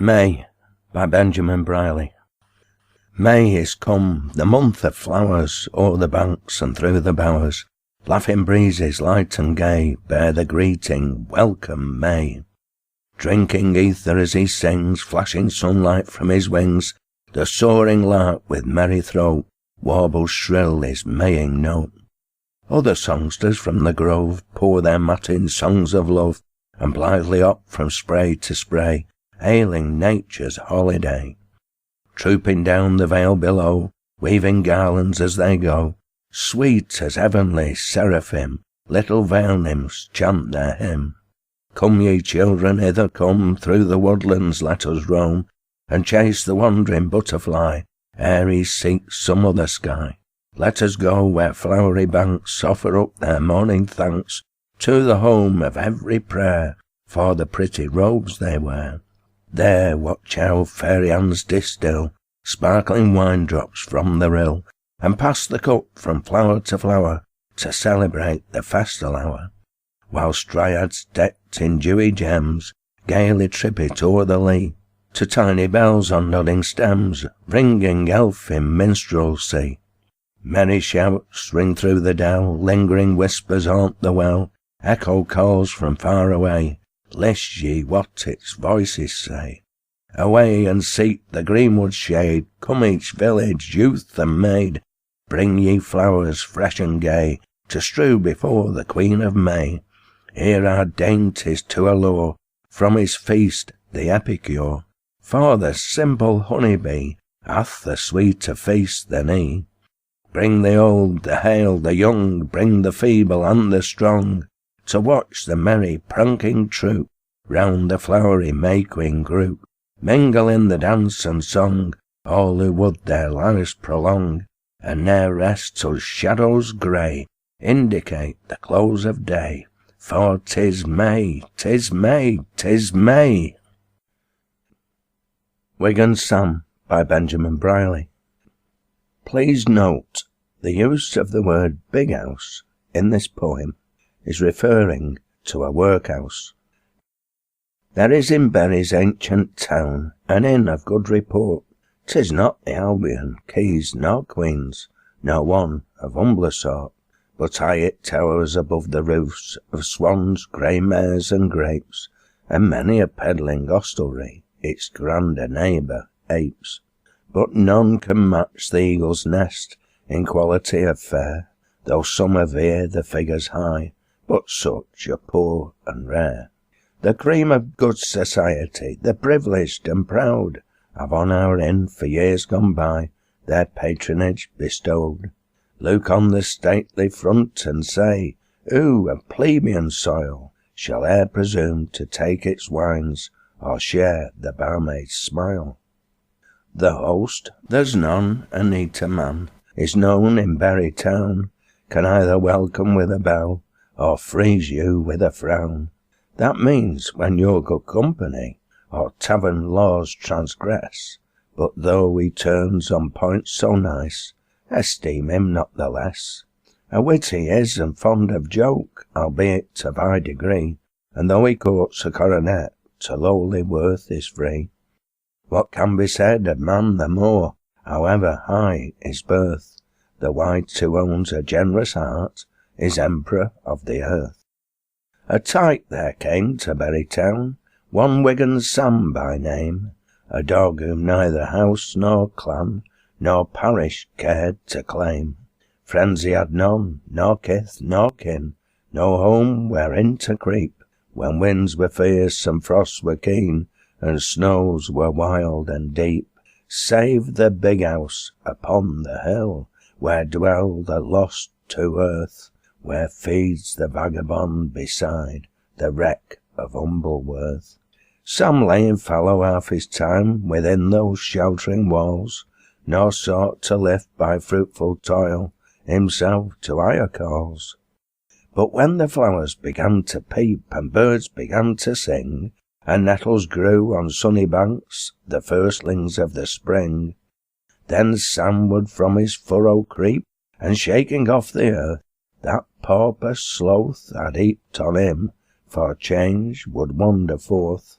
May, by Ben Brierley. May is come, the month of flowers, o'er the banks and through the bowers. Laughing breezes light and gay bear the greeting, welcome May. Drinking ether as he sings, flashing sunlight from his wings, the soaring lark with merry throat warbles shrill his maying note. Other songsters from the grove pour their matin songs of love, and blithely up from spray to spray, hailing nature's holiday. Trooping down the vale below, weaving garlands as they go, sweet as heavenly seraphim, little vale nymphs chant their hymn. Come ye children, hither come, through the woodlands let us roam, and chase the wandering butterfly, ere he seeks some other sky. Let us go where flowery banks offer up their morning thanks, to the home of every prayer, for the pretty robes they wear. There watch how fairy hands distil sparkling wine drops from the rill, and pass the cup from flower to flower to celebrate the festal hour, whilst dryads decked in dewy gems gaily trip it o'er the lea, to tiny bells on nodding stems ringing elfin minstrelsy. Merry shouts ring through the dell, lingering whispers haunt the well, echo calls from far away, list ye what its voices say. Away and seek the greenwood shade, come each village, youth and maid, bring ye flowers fresh and gay, to strew before the Queen of May. Here are dainties to allure, from his feast the epicure, for the simple honey bee hath the sweeter feast than he. Bring the old, the hale, the young, bring the feeble and the strong, to watch the merry pranking troop round the flowery May-Queen group. Mingle in the dance and song all who would their lives prolong, and ne'er rest till shadows grey indicate the close of day. For 'tis May, 'tis May, 'tis May. Wigan Sam, by Ben Brierley. Please note the use of the word big house in this poem is referring to a workhouse. There is in Bury's ancient town an inn of good report. 'Tis not the Albion, Keys, nor Queen's, nor one of humbler sort, but high it towers above the roofs of swans, grey mares, and grapes, and many a peddling hostelry its grander neighbour apes. But none can match the eagle's nest in quality of fare, though some aver the figures high, but such are poor and rare. The cream of good society, the privileged and proud, have on our inn for years gone by their patronage bestowed. Look on the stately front and say, who of plebeian soil shall e'er presume to take its wines or share the barmaid's smile? The host, there's none, a neater man, is known in Bury town, can either welcome with a bow or freeze you with a frown. That means when your good company or tavern laws transgress, but though he turns on points so nice, esteem him not the less. A wit he is and fond of joke, albeit of high degree, and though he courts a coronet, to lowly worth is free. What can be said of man the more, however high his birth? The wight who owns a generous heart is emperor of the earth. A tyke there came to Bury town, one Wigan Sam by name, a dog whom neither house nor clan nor parish cared to claim. Friends he had none, nor kith nor kin, no home wherein to creep, when winds were fierce and frosts were keen, and snows were wild and deep, save the big house upon the hill, where dwell the lost to earth, where feeds the vagabond beside the wreck of humble worth. Sam lay in fallow half his time within those sheltering walls, nor sought to lift by fruitful toil himself to higher calls. But when the flowers began to peep and birds began to sing, and nettles grew on sunny banks, the firstlings of the spring, then Sam would from his furrow creep, and shaking off the earth that pauper sloth had heaped on him, for change would wander forth.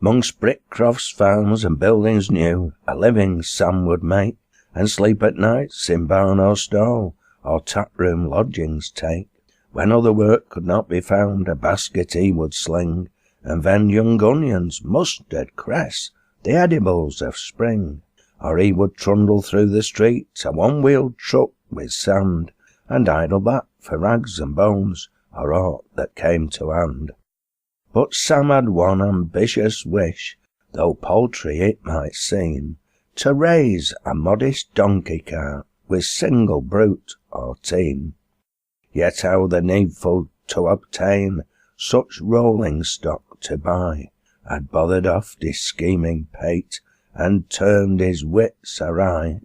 'Mongst Brickcroft's farms and buildings new, a living Sam would make, and sleep at nights in barn or stall, or tap-room lodgings take. When other work could not be found, a basket he would sling, and vend young onions, mustard, cress, the edibles of spring. Or he would trundle through the streets a one-wheeled truck with sand, and idle back for rags and bones, or aught that came to hand. But Sam had one ambitious wish, though paltry it might seem, to raise a modest donkey cart with single brute or team. Yet how the needful to obtain such rolling stock to buy had bothered off his scheming pate, and turned his wits awry.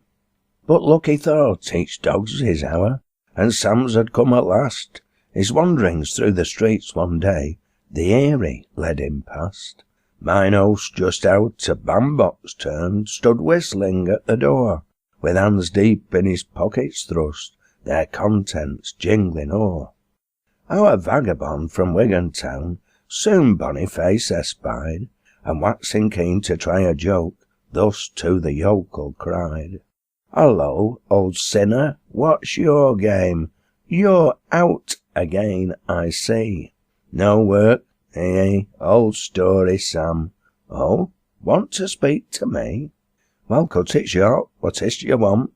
But lucky thought each dog's his hour, and Sam's had come at last. His wanderings through the streets one day, the Eyrie led him past. Mine host, just out of bandbox turned, stood whistling at the door, with hands deep in his pockets thrust, their contents jingling o'er. Our vagabond from Wigan town soon Boniface espied, and waxing keen to try a joke, thus to the yokel cried, "Hullo, old sinner, what's your game? You're out again, I see. No work, old story, Sam. Oh, want to speak to me? Well, cut it short, what is't you want?"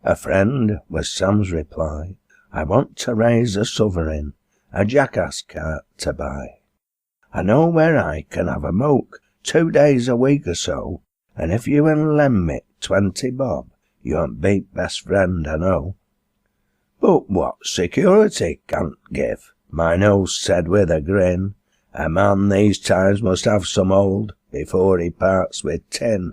"A friend," was Sam's reply. "I want to raise a sovereign, a jackass cart to buy. I know where I can have a moke 2 days a week or so, and if you can lend me 20 bob, you won't beat best friend, I know." "But what security can't give?" mine host said with a grin. "A man these times must have some hold before he parts with tin."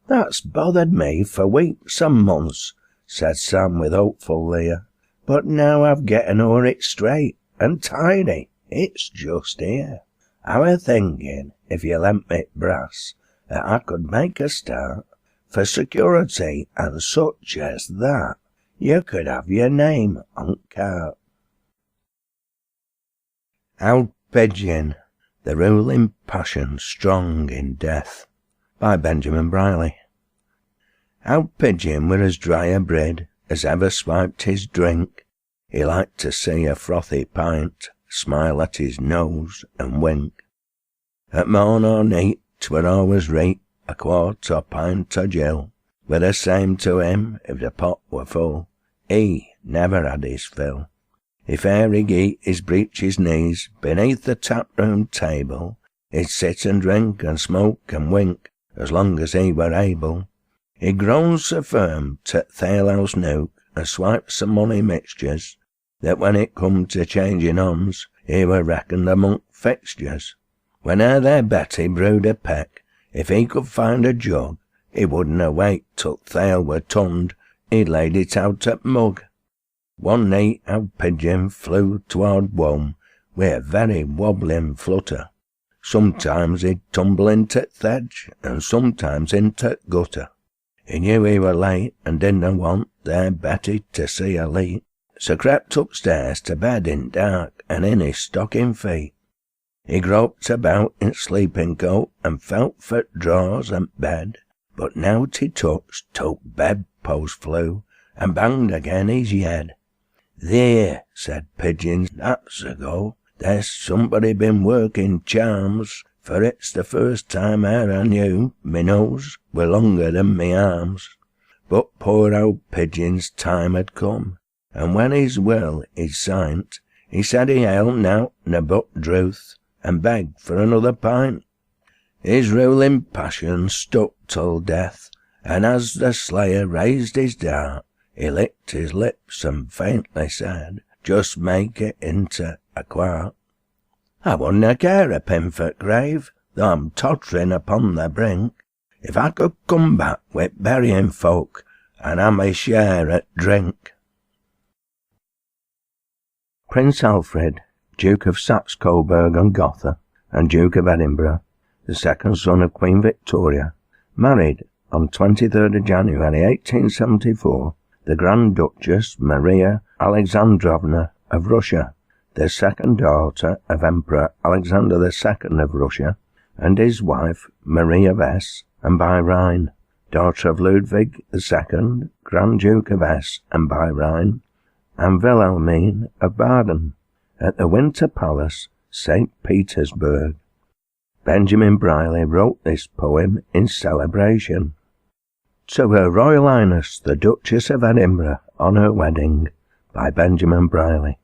"That's bothered me for weeks and months," said Sam with hopeful leer. "But now I've getten o'er it straight and tidy, it's just here. I were thinking, if you lent me brass, that I could make a start. For security and such as that, you could have your name on cart." Old Pigeon, the ruling passion strong in death, by Benjamin Brierley. Old Pigeon were as dry a bread as ever swiped his drink. He liked to see a frothy pint smile at his nose and wink. At morn or neat 'twere always reet a quart or pint o' gill, were the same to him if the pot were full. He never had his fill. If e'er he geet his breeches knees beneath the tap-room table, he'd sit and drink and smoke and wink as long as he were able. He'd grown so firm to th' alehouse nook and swiped some money mixtures, that when it come to changing ons, he were reckoned among fixtures. Whene'er their Betty brewed a peck, if he could find a jug, he wouldn't wait till th' ale were tunned, he'd laid it out at mug. One night Old Pigeon flew toward home wi' a very wobbling flutter. Sometimes he'd tumble into th' hedge, and sometimes into th' gutter. He knew he were late, and didna want their Betty to see a leak, so crept upstairs to bed in dark and in his stocking feet. He groped about in sleeping coat and felt for drawers and bed, but nowt he touched till bedpost flew and banged again his head. "Theer," said Pigeon, "that's a go. There's somebody been working charms, for it's the first time e'er I knew me nose were longer than me arms." But poor old Pigeon's time had come, and when his will he'd signed, he said he held nowt but druth, and begged for another pint. His ruling passion stuck till death, and as the slayer raised his dart, he licked his lips and faintly said, "Just make it into a quart." "I wouldna care a pin for grave, though I'm tottering upon the brink, if I could come back wi' burying folk, and ha' my share at drink." Prince Alfred, Duke of Saxe-Coburg and Gotha, and Duke of Edinburgh, the second son of Queen Victoria, married on 23rd of January 1874 the Grand Duchess Maria Alexandrovna of Russia, the second daughter of Emperor Alexander II of Russia, and his wife Marie of Hesse and by Rhine, daughter of Ludwig II, Grand Duke of Hesse and by Rhine, and Wilhelmine of Baden, at the Winter Palace, St. Petersburg. Benjamin Brierley wrote this poem in celebration. To Her Royal Highness the Duchess of Edinburgh on her wedding, by Benjamin Brierley.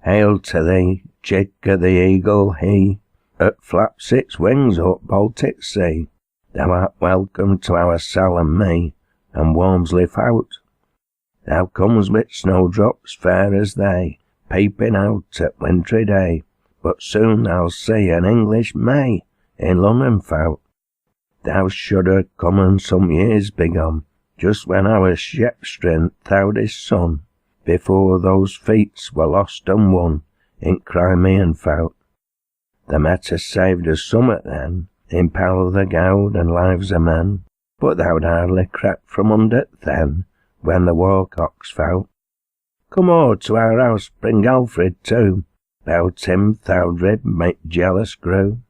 Hail to thee, chick of the eagle, he that flaps its wings up Baltic Sea. Thou art welcome to our Sal and me, and Walmsley Faut. Thou comes with snowdrops fair as they, peeping out at wintry day, but soon thou'll see an English May in London Faut. Thou should have come on some years begone, just when our ship strength thou didst son, before those feats were lost and won in Crimean Faut. The Meta saved us somewhat then, in Powell the Gowd and lives of men, but thou'd hardly crept from under it then, when the warcocks Faut. Come o'er to our house, bring Alfred too, bout him thou'd rib make jealous grew.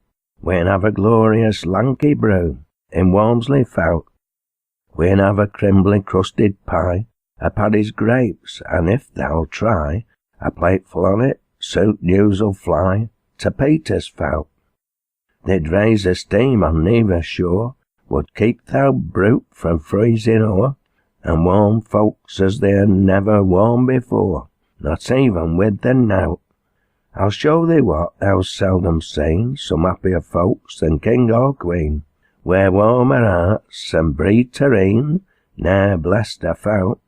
We'n have a glorious lanky brew in Walmsley Faut. We'n have a crimbly crusted pie, a Paddy's grapes, and if thou'll try a plateful on it, soon news'll fly to Peter's Faut. They'd raise a steam on neither shore, would keep thou brute from freezing o'er, and warm folks as they're never warm before, not even with the knout. I'll show thee what thou's seldom seen, some happier folks than king or queen, where warmer hearts and breed terrene ne'er blessed a Faut.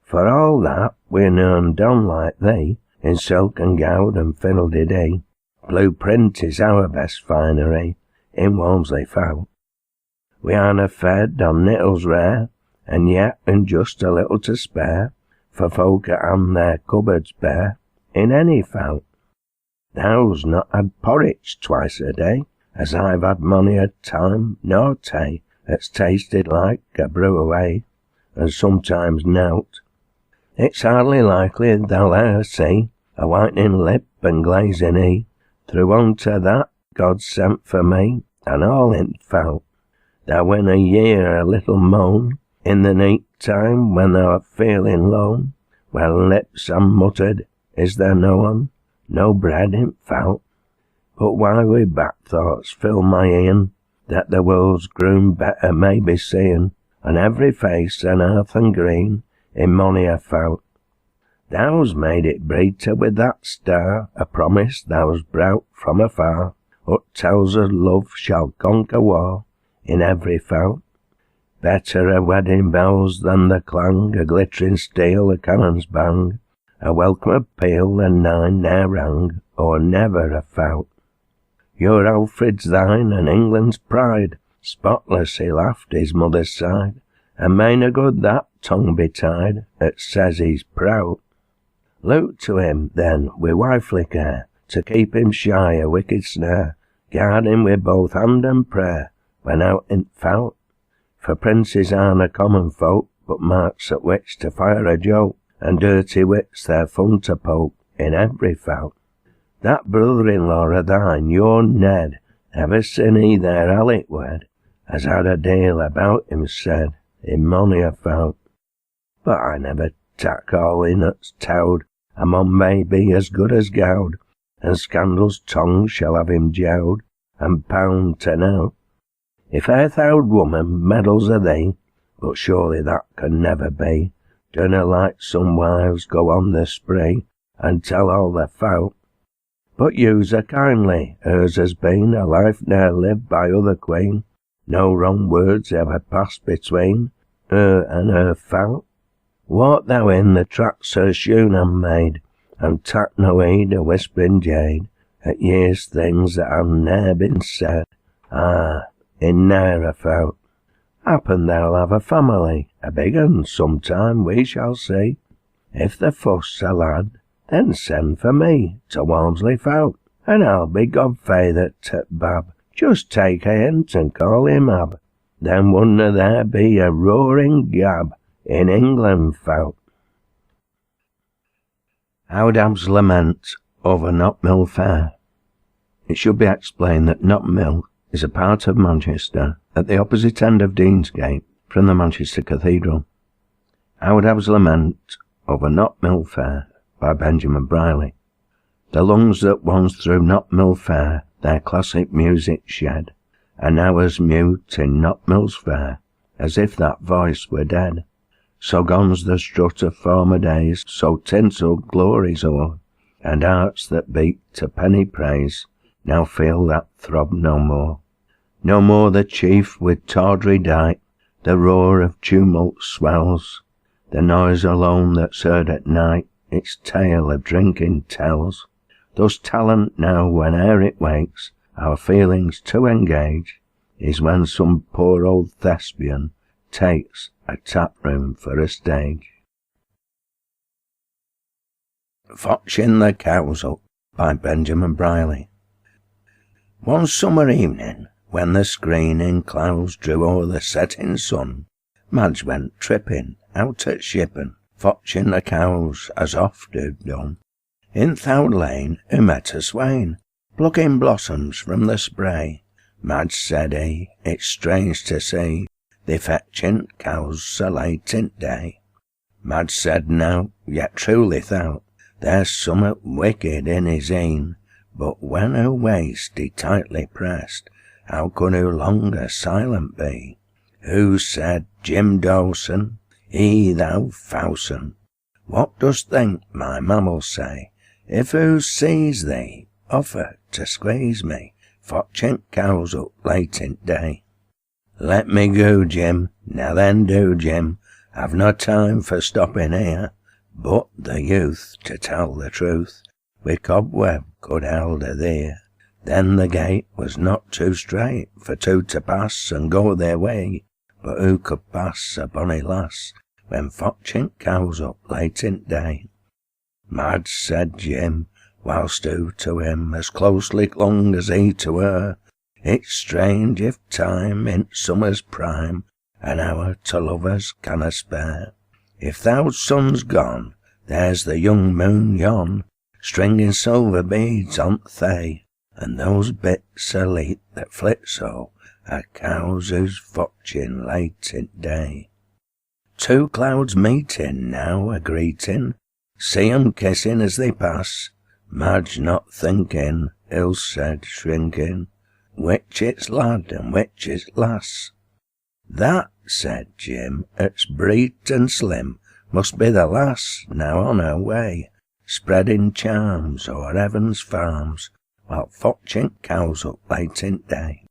For all that we're none done like thee, in silk and gowd and fiddle-de-dee. Blue print is our best finery in Walmsley Faut. We arena fed on nettles rare, and yet and just a little to spare, for folk at hand their cupboards bare, in any Faut. Thou's not had porridge twice a day, as I've had many a time, nor tay, that's tasted like a brew away, and sometimes nout. It's hardly likely thou'll e'er see a whitening lip and glazing ee, through unto that God sent for me, and all in Faut. Thou win a year a little moan, in the neat time when thou art feeling lone, where lips unmuttered, is there no one, no bread in Faut. But why with back thoughts fill my e'en, that the world's grown better may be seen, on every face and earth and green, in mony a Faut. Thou's made it brighter with that star, a promise thou's brought from afar, what tells us love shall conquer war, in every Faut. Better a wedding bells than the clang, a glittering steel, a cannon's bang, a welcome peal than nine ne'er rang, or never a Faut. Your Alfred's thine and England's pride, spotless he laughed his mother's side, and main good that tongue be tied, that says he's proud. Look to him, then, wi' wifely care, to keep him shy a wicked snare, guard him with both hand and prayer, when out in Faut. For princes aren't a common folk, but marks at which to fire a joke, and dirty wits their fun to poke, in every Faut. That brother-in-law of thine, your Ned, ever sin he their Alick wed, has had a deal about him said, in mony a Faut. But I never tak all in that's towed, a mon may be as good as gowd, and scandal's tongue shall have him jowed, and pound to knout. If e'er thou'd woman meddles o' thee, but surely that can never be, dunna like some wives go on the spree, and tell all the Faut. But use her kindly, hers has been a life ne'er lived by other queen, no wrong words ever passed between her and her Faut. Walk thou in the tracks her shoon han made, and tak no heed o' whispering jade, at years things that han ne'er been said, in ne'er a Faut. Happen thou'll have a family, a big un, sometime we shall see. If the fuss a lad, then send for me to Walmsley Faut, and I'll be godfeyther to Bab. Just take a hint and call him Ab, then wouldna there be a roaring gab in England Faut. Howdab's Lament over Knockmill Fair. It should be explained that Knott Mill is a part of Manchester at the opposite end of Deansgate from the Manchester Cathedral. I would have lament over Knott Mill Fair by Benjamin Brierley. The lungs that once through Knott Mill Fair their classic music shed are now as mute in Knott Mill's fair as if that voice were dead. So gone's the strut of former days, so tinselled glories o'er, and hearts that beat to penny praise now feel that throb no more. No more the chief with tawdry dight, the roar of tumult swells, the noise alone that's heard at night its tale of drinking tells. Thus talent now, whene'er it wakes our feelings to engage, is when some poor old thespian takes a tap-room for a stage. Fotchin' the Cows Up by Benjamin Brierley. One summer evening, when the screening clouds drew o'er the setting sun, Madge went tripping out at shippen, fotchin' the cows as oft had done. In Thowd Lane he met a swain, plucking blossoms from the spray. Madge said he, it's strange to see they fetchin' cows so late in day. Madge said no, yet truly thou, there's summat wicked in his een, but when her waist he tightly pressed, how could who longer silent be? Who said, Jim Dawson, thou fowson, what dost think my mamm'll say, if who sees thee offer to squeeze me, fotchin' cows up late in day? Let me go, Jim, now then do, Jim, I've no time for stopping here, but the youth, to tell the truth, with cobweb could held her there. Then the gate was not too straight for two to pass and go their way, but who could pass a bonny lass when fotchin' cows up late in day? Madge, said Jim, whilst who to him as closely clung as he to her, it's strange if time in summer's prime an hour to lovers canna spare. If Thow's sun's gone, there's the young moon yon, stringing silver beads on thay, and those bits o' leet that flit so are cows who's fotchin' late in day. Two clouds meeting now a greeting, see 'em kissing as they pass. Madge not thinking, ill said, shrinking, which it's lad and which it's lass. That, said Jim, it's breet and slim, must be the lass now on her way, spreading charms o'er heaven's farms, while fotchin' cows up late in day.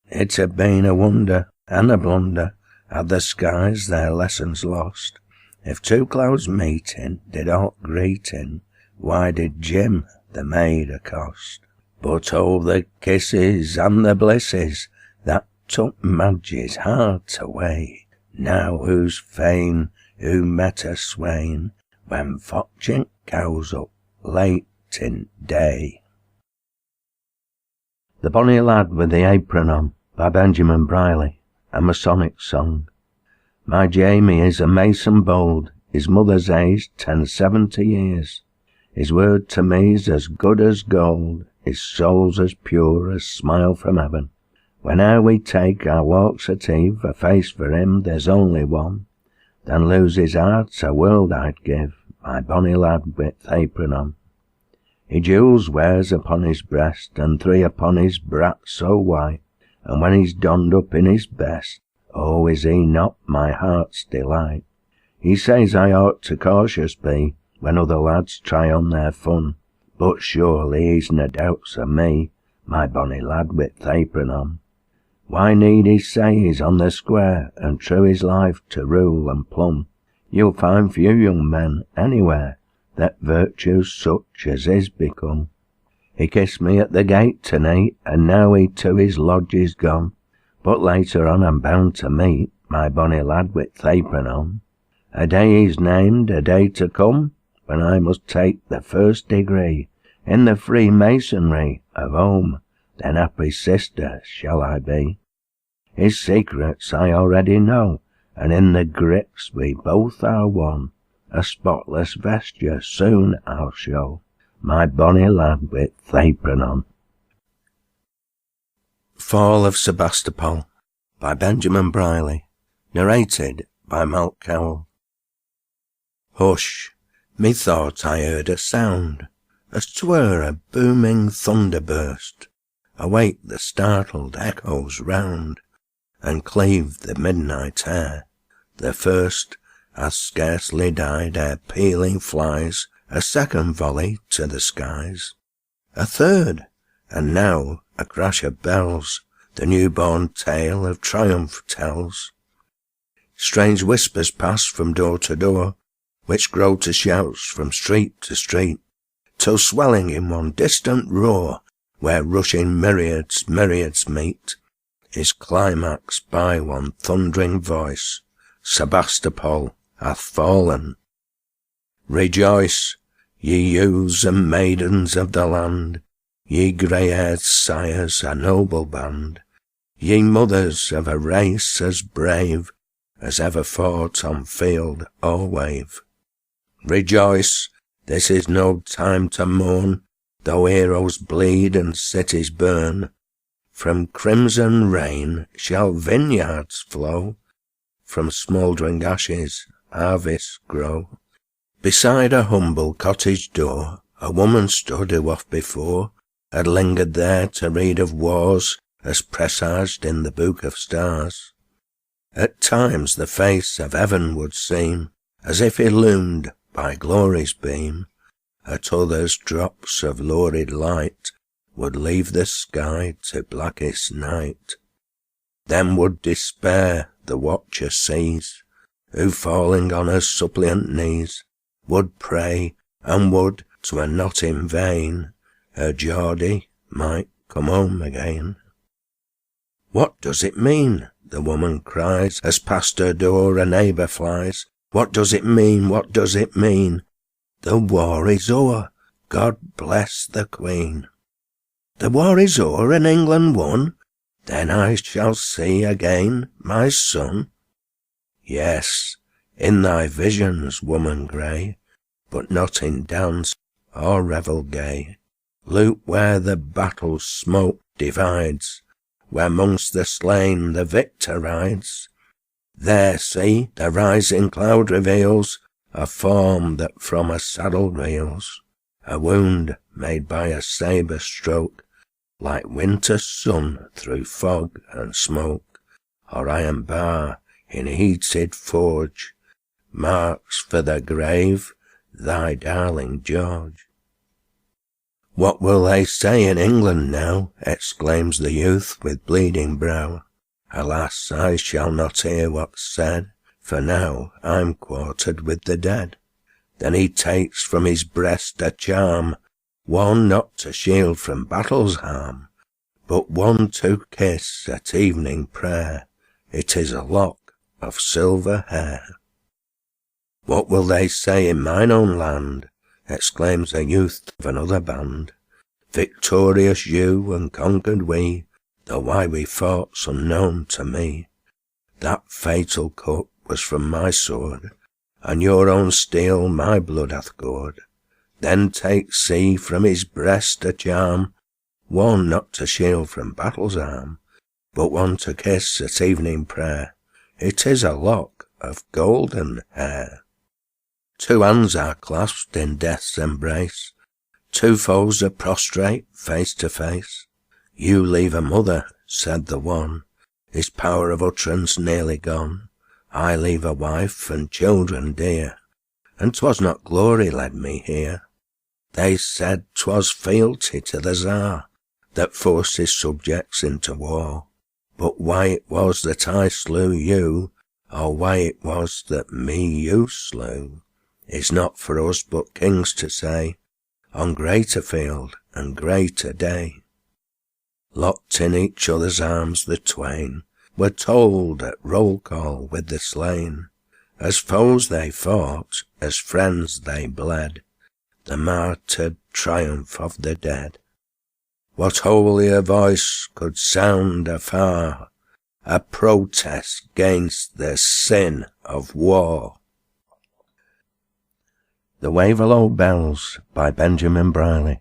It had been a wonder and a blunder, had the skies their lessons lost, if two clouds meeting did aught greeting, why did Jim the maid accost? But oh, the kisses and the blisses that took Madge's heart away, now who's fain who met a swain when fotchin' cows up late in day. The Bonny Lad with the Apron On by Benjamin Brierley, a Masonic song. My Jamie is a mason bold, his mother's aged 1070 years. His word to me's as good as gold, his soul's as pure as smile from heaven. Whene'er we take our walks at eve, a face for him there's only one. Than lose his heart a world I'd give, my bonny lad with apron on. He jewels wears upon his breast, and three upon his brat so white, and when he's donned up in his best, oh, is he not my heart's delight? He says I ought to cautious be when other lads try on their fun, but surely he's no doubts of me, my bonny lad with apron on. Why need he say he's on the square, and true his life to rule and plumb? You'll find few young men anywhere that virtue's such as his become. He kissed me at the gate to-night, and now he to his lodge is gone, but later on I'm bound to meet my bonny lad with apron on. A day is named, a day to come, when I must take the first degree in the Freemasonry of home, then happy sister shall I be. His secrets I already know, and in the grips we both are one. A spotless vesture soon I'll show, my bonny lad with apron on. Fall of Sebastopol by Benjamin Brierley. Narrated by Malc Cowle. Hush! Methought I heard a sound, as 'twere a booming thunderburst, awake the startled echoes round, and cleave the midnight air. The first has scarcely died ere pealing flies a second volley to the skies. A third, and now a crash of bells the new-born tale of triumph tells. Strange whispers pass from door to door, which grow to shouts from street to street, till swelling in one distant roar, where rushing myriads meet, is climaxed by one thundering voice: Sebastopol hath fallen. Rejoice, ye youths and maidens of the land, ye grey-haired sires, a noble band, ye mothers of a race as brave as ever fought on field or wave. Rejoice, this is no time to mourn, though heroes bleed and cities burn. From crimson rain shall vineyards flow, from smouldering ashes harvests grow. Beside a humble cottage door a woman stood who oft before had lingered there to read of wars as presaged in the book of stars. At times the face of heaven would seem as if illumined by glory's beam, at others drops of lurid light would leave the sky to blackest night. Then would despair the watcher seize, who falling on her suppliant knees would pray, and would, 'twere not in vain, her Geordie might come home again. What does it mean? The woman cries, as past her door a neighbour flies. What does it mean? What does it mean? The war is o'er, God bless the Queen. The war is o'er and England won, then I shall see again my son. Yes, in thy visions, woman grey, but not in dance or revel gay. Look where the battle's smoke divides, where 'mongst the slain the victor rides. There, see, the rising cloud reveals a form that from a saddle reels, a wound made by a sabre stroke, like winter sun through fog and smoke, or iron bar in heated forge, marks for the grave, thy darling George. What will they say in England now? Exclaims the youth with bleeding brow. Alas, I shall not hear what's said, for now I'm quartered with the dead. Then he takes from his breast a charm, one not to shield from battle's harm, but one to kiss at evening prayer. It is a lock of silver hair. What will they say in mine own land? Exclaims a youth of another band. Victorious you and conquered we, though why we fought's unknown to me. That fatal cut was from my sword, and your own steel my blood hath gored. Then takes he from his breast a charm, one not to shield from battle's arm, but one to kiss at evening prayer. It is a lock of golden hair. Two hands are clasped in death's embrace, two foes are prostrate face to face. You leave a mother, said the one, his power of utterance nearly gone. I leave a wife and children dear, and 'twas not glory led me here. They said 'twas fealty to the Tsar that forced his subjects into war. But why it was that I slew you, or why it was that me you slew, is not for us but kings to say, on greater field and greater day. Locked in each other's arms the twain were told at roll call with the slain. As foes they fought, as friends they bled, the martyred triumph of the dead. What holier voice could sound afar a protest against the sin of war? The Waverlow Bells by Benjamin Brierley.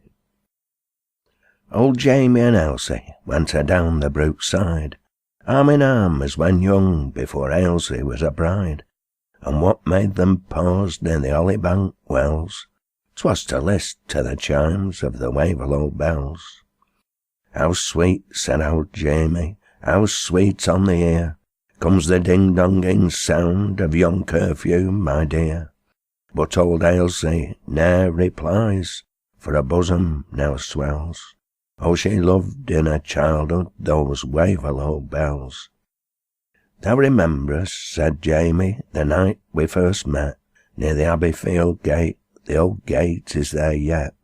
Old Jamie and Elsie went down the brook side, arm in arm as when young, before Ailsie was a bride. And what made them pause near the Hollybank wells? 'Twas to list to the chimes of the Waverlow bells. How sweet, said old Jamie, how sweet on the ear comes the ding-donging sound of yon curfew, my dear. But old Ailsie ne'er replies, for her bosom now swells. Oh, she loved in her childhood those Waverlow bells. Thou rememberest, said Jamie, the night we first met, near the Abbeyfield gate, the old gate is there yet,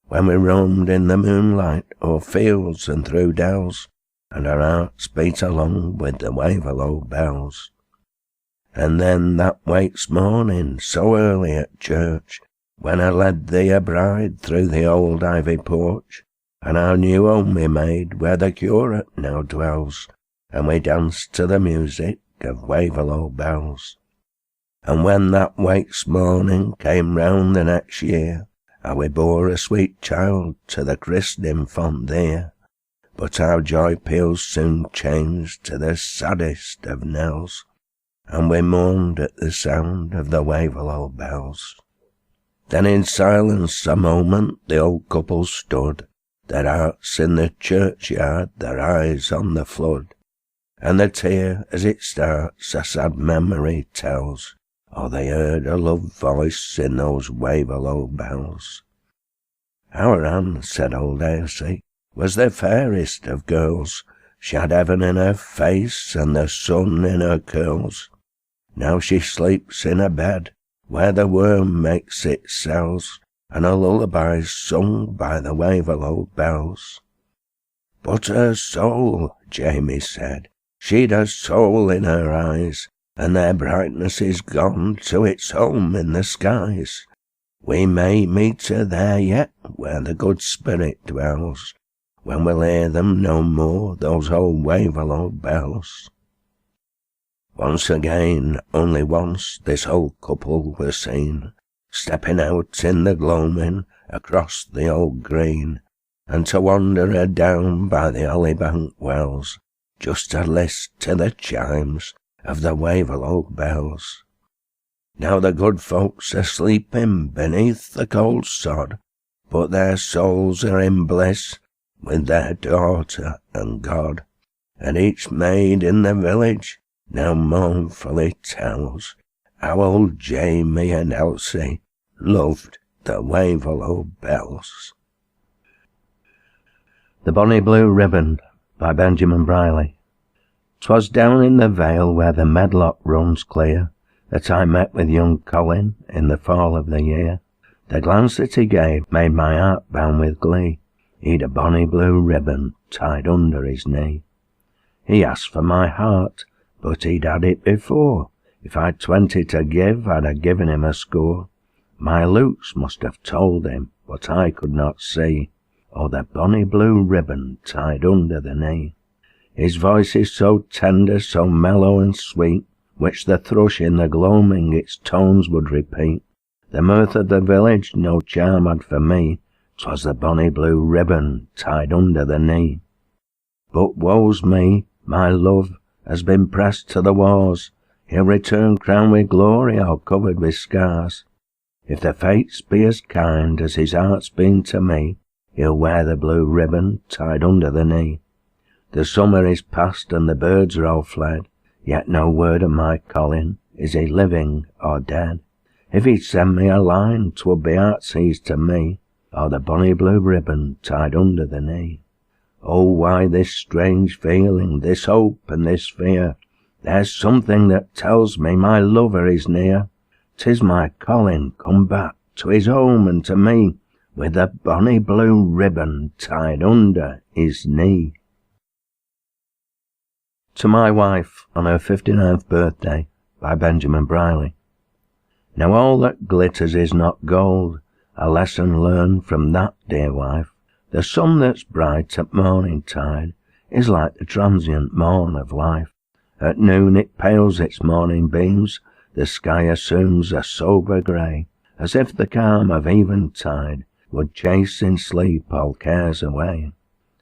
when we roamed in the moonlight o'er fields and through dells, and our hearts beat along with the Waverlow bells. And then that wakes morning, so early at church, when I led thee a bride through the old ivy porch, and our new home we made where the curate now dwells, and we danced to the music of Waverlow bells. And when that wakes morning came round the next year, how we bore a sweet child to the christening font there. But our joy peals soon changed to the saddest of knells, and we mourned at the sound of the Waverlow bells. Then in silence a moment the old couple stood, their hearts in the churchyard, their eyes on the flood. And the tear, as it starts, a sad memory tells, oh, they heard a love voice in those Waverlow bells. Our Anne, said old Ailsie, was the fairest of girls. She had heaven in her face and the sun in her curls. Now she sleeps in a bed where the worm makes its cells, and a lullaby's sung by the Waverlow bells. But her soul, Jamie said, she'd a soul in her eyes, and their brightness is gone to its home in the skies. We may meet her there yet, where the good spirit dwells, when we'll hear them no more, those old Waverlow bells. Once again, only once, this old couple were seen, stepping out in the gloaming across the old green, and to wander her down by the Hollybank wells, just to list to the chimes of the Waverlow bells. Now the good folks are sleeping beneath the cold sod, but their souls are in bliss with their daughter and God, and each maid in the village now mournfully tells how old Jamie and Elsie loved the Waverlow bells. The Bonny Blue Ribbon by Benjamin Brierley. 'Twas down in the vale where the Medlock runs clear that I met with young Colin in the fall of the year. The glance that he gave made my heart bound with glee. He'd a bonny blue ribbon tied under his knee. He asked for my heart, but he'd had it before. If I'd 20 to give, I'd have given him a score. My looks must have told him what I could not see, or the bonny blue ribbon tied under the knee. His voice is so tender, so mellow and sweet, which the thrush in the gloaming its tones would repeat. The mirth of the village no charm had for me, 'twas the bonny blue ribbon tied under the knee. But woe's me, my love has been pressed to the wars. He'll return crowned with glory or covered with scars. If the fates be as kind as his heart's been to me, he'll wear the blue ribbon tied under the knee. The summer is past and the birds are all fled, yet no word of my Colin, is he living or dead? If he'd send me a line, 'twould be heartsease to me, or the bonny blue ribbon tied under the knee. Oh, why this strange feeling, this hope and this fear? There's something that tells me my lover is near. 'Tis my Colin come back to his home and to me, with the bonny blue ribbon tied under his knee. To My Wife on Her 59th Birthday by Benjamin Brierley. Now all that glitters is not gold, a lesson learned from that dear wife. The sun that's bright at morning tide is like the transient morn of life. At noon it pales its morning beams, the sky assumes a sober grey, as if the calm of eventide would chase in sleep all cares away.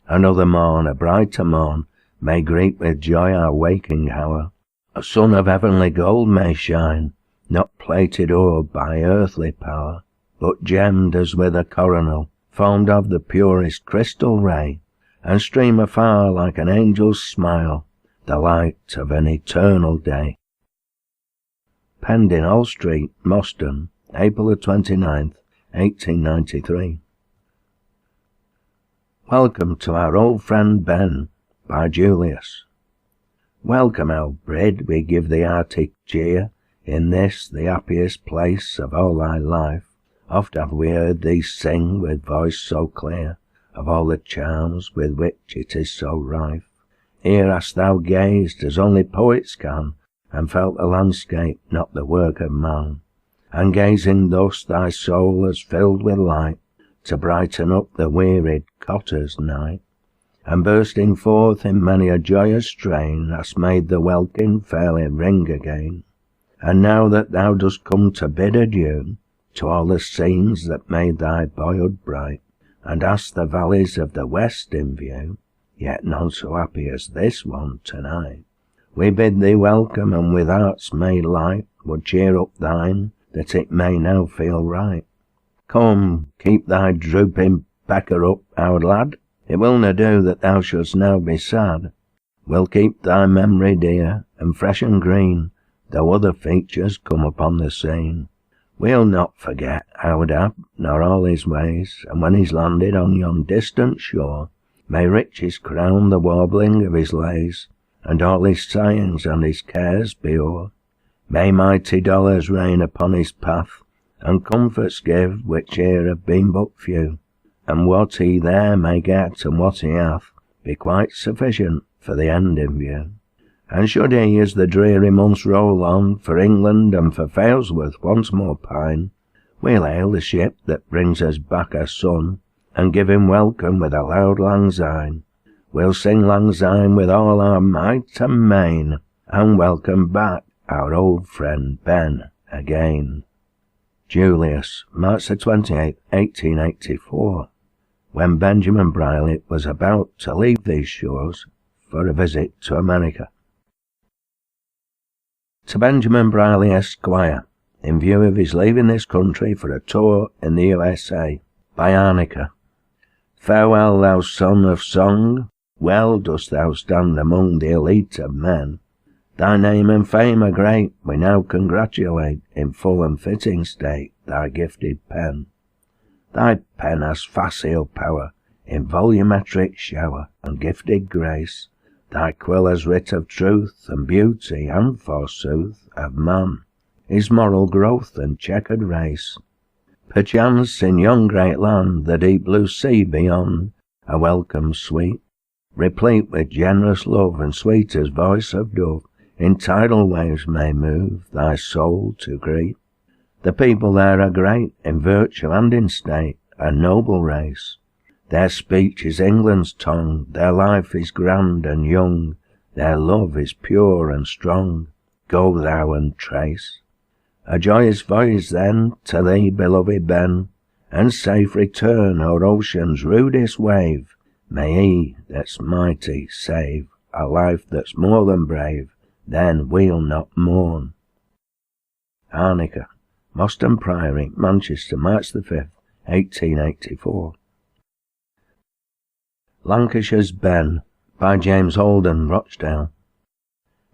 Another morn, a brighter morn, may greet with joy our waking hour. A sun of heavenly gold may shine, not plated o'er by earthly power, but gemmed as with a coronal, formed of the purest crystal ray, and stream afar like an angel's smile, the light of an eternal day. Penned in Hall Street, Moston, April the 29th, 1893. Welcome to our old friend Ben, by Julius. Welcome, old Brid, we give thee hearty cheer, in this the happiest place of all thy life. Oft have we heard thee sing with voice so clear, of all the charms with which it is so rife. Here hast thou gazed as only poets can, and felt the landscape, not the work of man. And gazing thus thy soul has filled with light, to brighten up the wearied cotter's night. And bursting forth in many a joyous strain, hast made the welkin fairly ring again. And now that thou dost come to bid adieu to all the scenes that made thy boyhood bright, and hast the valleys of the west in view, yet none so happy as this one tonight, we bid thee welcome, and with hearts made light would cheer up thine, that it may now feel right. Come, keep thy drooping pecker up, our lad, it will na do that thou shouldst now be sad. We'll keep thy memory dear, and fresh and green, though other features come upon the scene. We'll not forget Howdab, nor all his ways, and when he's landed on yon distant shore, may riches crown the warbling of his lays, and all his sighings and his cares be o'er. May mighty dollars rain upon his path, and comforts give which here have been but few, and what he there may get and what he hath be quite sufficient for the end in view. And should he, as the dreary months roll on, for England and for Failsworth once more pine, we'll hail the ship that brings us back her son, and give him welcome with a loud lang syne. We'll sing lang syne with all our might and main, and welcome back our old friend Ben again. Julius, March the 28th, 1884. When Benjamin Brierley was about to leave these shores for a visit to America. To Benjamin Brierley, Esquire, in view of his leaving this country for a tour in the USA, by Arnica. Farewell, thou son of song, well dost thou stand among the elite of men. Thy name and fame are great, we now congratulate in full and fitting state thy gifted pen. Thy pen has facile power, in volumetric shower and gifted grace. Thy quill has writ of truth and beauty, and forsooth of man, his moral growth and checkered race. Perchance in yon great land, the deep blue sea beyond, a welcome sweet, replete with generous love and sweet as voice of dove, in tidal waves may move thy soul to greet. The people there are great in virtue and in state, a noble race. Their speech is England's tongue, their life is grand and young, their love is pure and strong. Go thou and trace a joyous voyage then to thee, beloved Ben, and safe return o'er ocean's rudest wave. May he that's mighty save a life that's more than brave, then we'll not mourn. Arnica, Moston Priory, Manchester, March the 5th, 1884. Lancashire's Ben, by James Holden, Rochdale.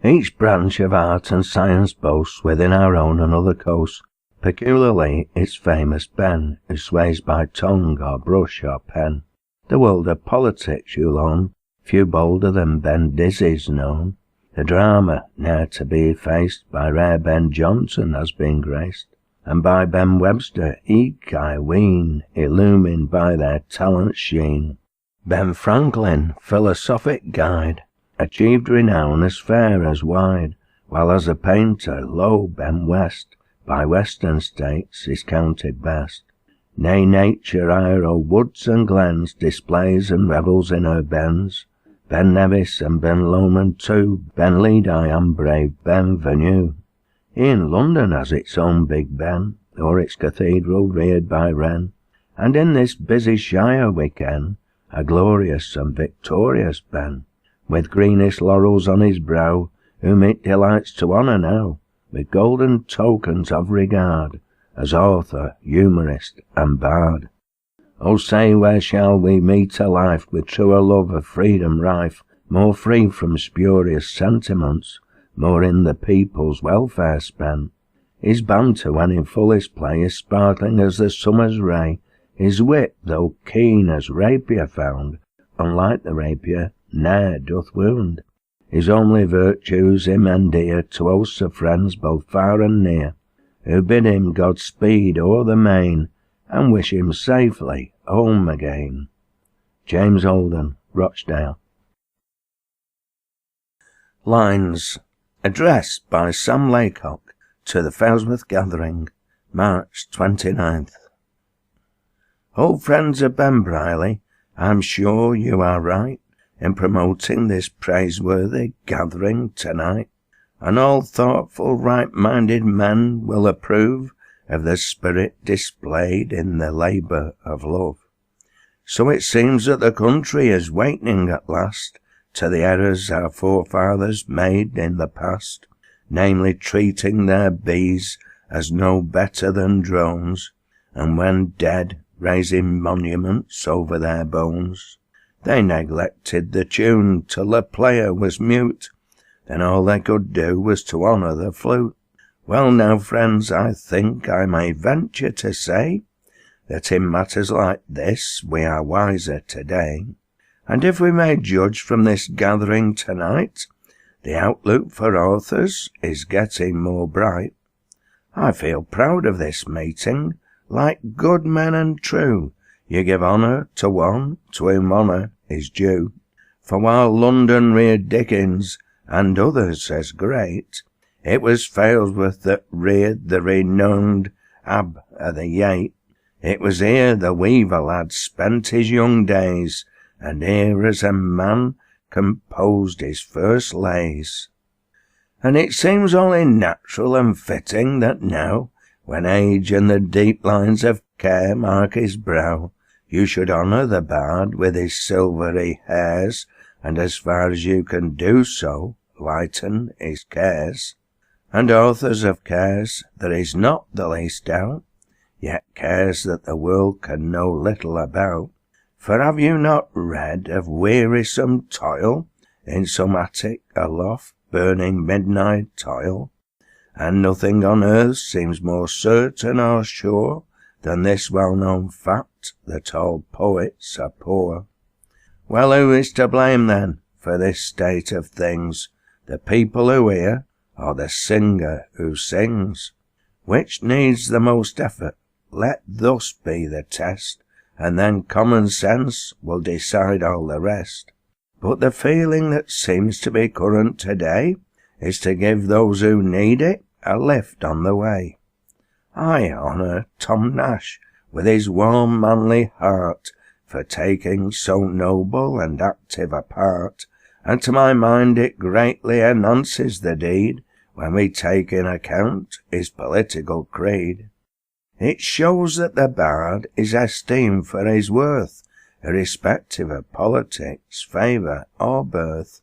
Each branch of art and science boasts within our own another coast, peculiarly its famous Ben, who sways by tongue or brush or pen. The world of politics you'll own, few bolder than Ben Dizzy's known. The drama, ne'er to be effaced, by rare Ben Jonson has been graced, and by Ben Webster eke, I ween, illumined by their talent's sheen. Ben Franklin, philosophic guide, achieved renown as fair as wide, while as a painter, lo, Ben West, by western states is counted best. Nay, nature o'er all woods and glens displays and revels in her bens. Ben Nevis and Ben Lomond too, Ben Ledi and brave Ben Venue. E'en London has its own Big Ben, or its cathedral reared by Wren, and in this busy shire we ken a glorious and victorious Ben, with greenest laurels on his brow, whom it delights to honour now, with golden tokens of regard, as author, humorist, and bard. Oh, say where shall we meet a life with truer love of freedom rife, more free from spurious sentiments, more in the people's welfare spent? His banter, when in fullest play, is sparkling as the summer's ray. His wit, though keen as rapier found, unlike the rapier, ne'er doth wound. His only virtues him endear to hosts of friends both far and near, who bid him Godspeed o'er the main, and wish him safely home again. James Holden, Rochdale. Lines. Addressed by Sam Laycock to the Fellsworth Gathering, March 29th. Old friends of Ben Brierley, I'm sure you are right in promoting this praiseworthy gathering tonight, and all thoughtful, right-minded men will approve of the spirit displayed in the labour of love. So it seems that the country is wakening at last to the errors our forefathers made in the past, namely treating their bees as no better than drones, and when dead, raising monuments over their bones. They neglected the tune till the player was mute, then all they could do was to honour the flute. Well now, friends, I think I may venture to say that in matters like this we are wiser today, and if we may judge from this gathering tonight, the outlook for authors is getting more bright. I feel proud of this meeting. Like good men and true, you give honour to one to whom honour is due. For while London reared Dickens and others as great, it was Failsworth that reared the renowned Ab o' the Yate. It was here the weaver lad spent his young days, and here as a man composed his first lays. And it seems only natural and fitting that now, when age and the deep lines of care mark his brow, you should honour the bard with his silvery hairs, and as far as you can do so, lighten his cares. And authors of cares there is not the least doubt, yet cares that the world can know little about. For have you not read of wearisome toil in some attic aloft, burning midnight toil? And nothing on earth seems more certain or sure than this well-known fact, that all poets are poor. Well, who is to blame then for this state of things? The people who hear, or the singer who sings? Which needs the most effort? Let thus be the test, and then common sense will decide all the rest. But the feeling that seems to be current today is to give those who need it a lift on the way. I honour Tom Nash with his warm manly heart for taking so noble and active a part, and to my mind it greatly enhances the deed when we take in account his political creed. It shows that the bard is esteemed for his worth, irrespective of politics, favour, or birth.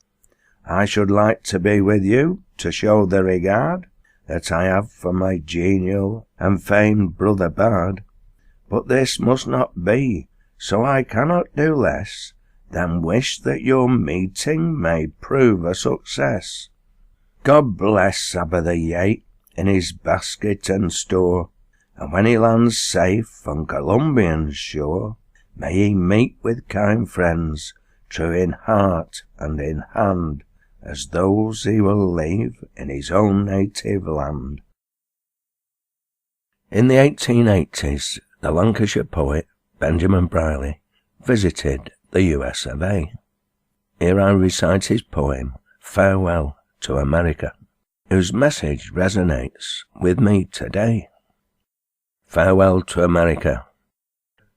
I should like to be with you to show the regard that I have for my genial and famed brother bard. But this must not be, so I cannot do less than wish that your meeting may prove a success. God bless Ab o' the Yate in his basket and store, and when he lands safe on Columbian's shore, may he meet with kind friends, true in heart and in hand, as those he will leave in his own native land. In the 1880s, the Lancashire poet Benjamin Brierley visited the US of A. Here I recite his poem, Farewell to America, whose message resonates with me today. Farewell to America.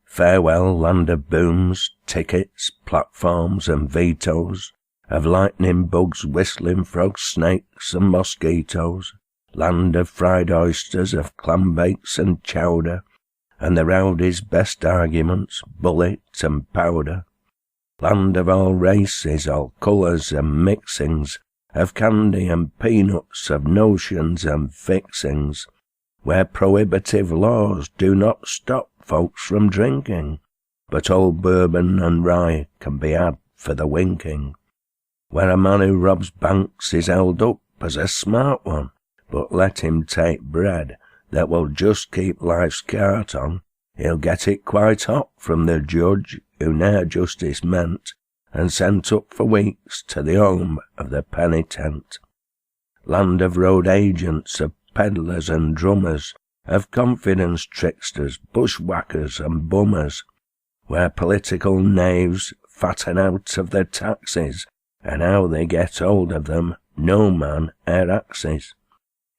Farewell, land of booms, tickets, platforms and vetoes, of lightning bugs, whistling frogs, snakes and mosquitoes, land of fried oysters, of clam bakes and chowder, and the rowdy's best arguments, bullet and powder. land of all races, all colours and mixings, of candy and peanuts, of notions and fixings, where prohibitive laws do not stop folks from drinking, but old bourbon and rye can be had for the winking, where a man who robs banks is held up as a smart one, but let him take bread that will just keep life's cart on, he'll get it quite hot from the judge who ne'er justice meant, and sent up for weeks to the home of the penitent. Land of road agents, of peddlers and drummers, of confidence tricksters, bushwhackers and bummers, where political knaves fatten out of their taxes, and how they get hold of them no man e'er axes.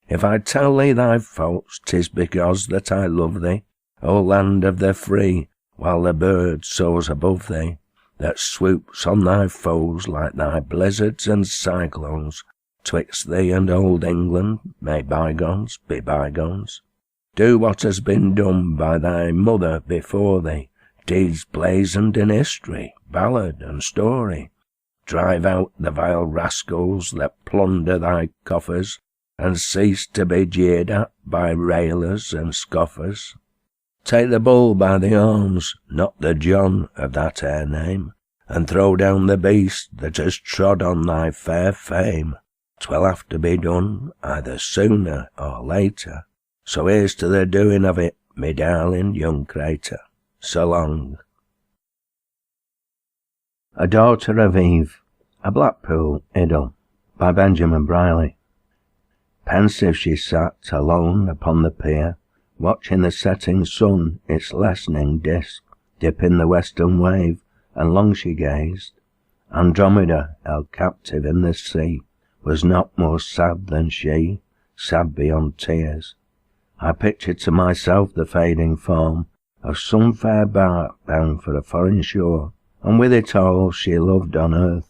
If I tell thee thy faults, 'tis because that I love thee, O land of the free, while the bird soars above thee, that swoops on thy foes like thy blizzards and cyclones. Twixt thee and old England may bygones be bygones. Do what has been done by thy mother before thee, deeds blazoned in history, ballad and story. Drive out the vile rascals that plunder thy coffers, and cease to be jeered at by railers and scoffers. Take the bull by the horns, not the John of that ere name, and throw down the beast that has trod on thy fair fame. 'Twill have to be done, either sooner or later, so here's to the doing of it, me darling young crater. So long. A Daughter of Eve, a Blackpool Idyll, by Benjamin Brierley. Pensive she sat alone upon the pier, watching the setting sun its lessening disk dip in the western wave, and long she gazed. Andromeda, held captive in the sea, was not more sad than she, sad beyond tears. I pictured to myself the fading form of some fair bark bound for a foreign shore, and with it all she loved on earth.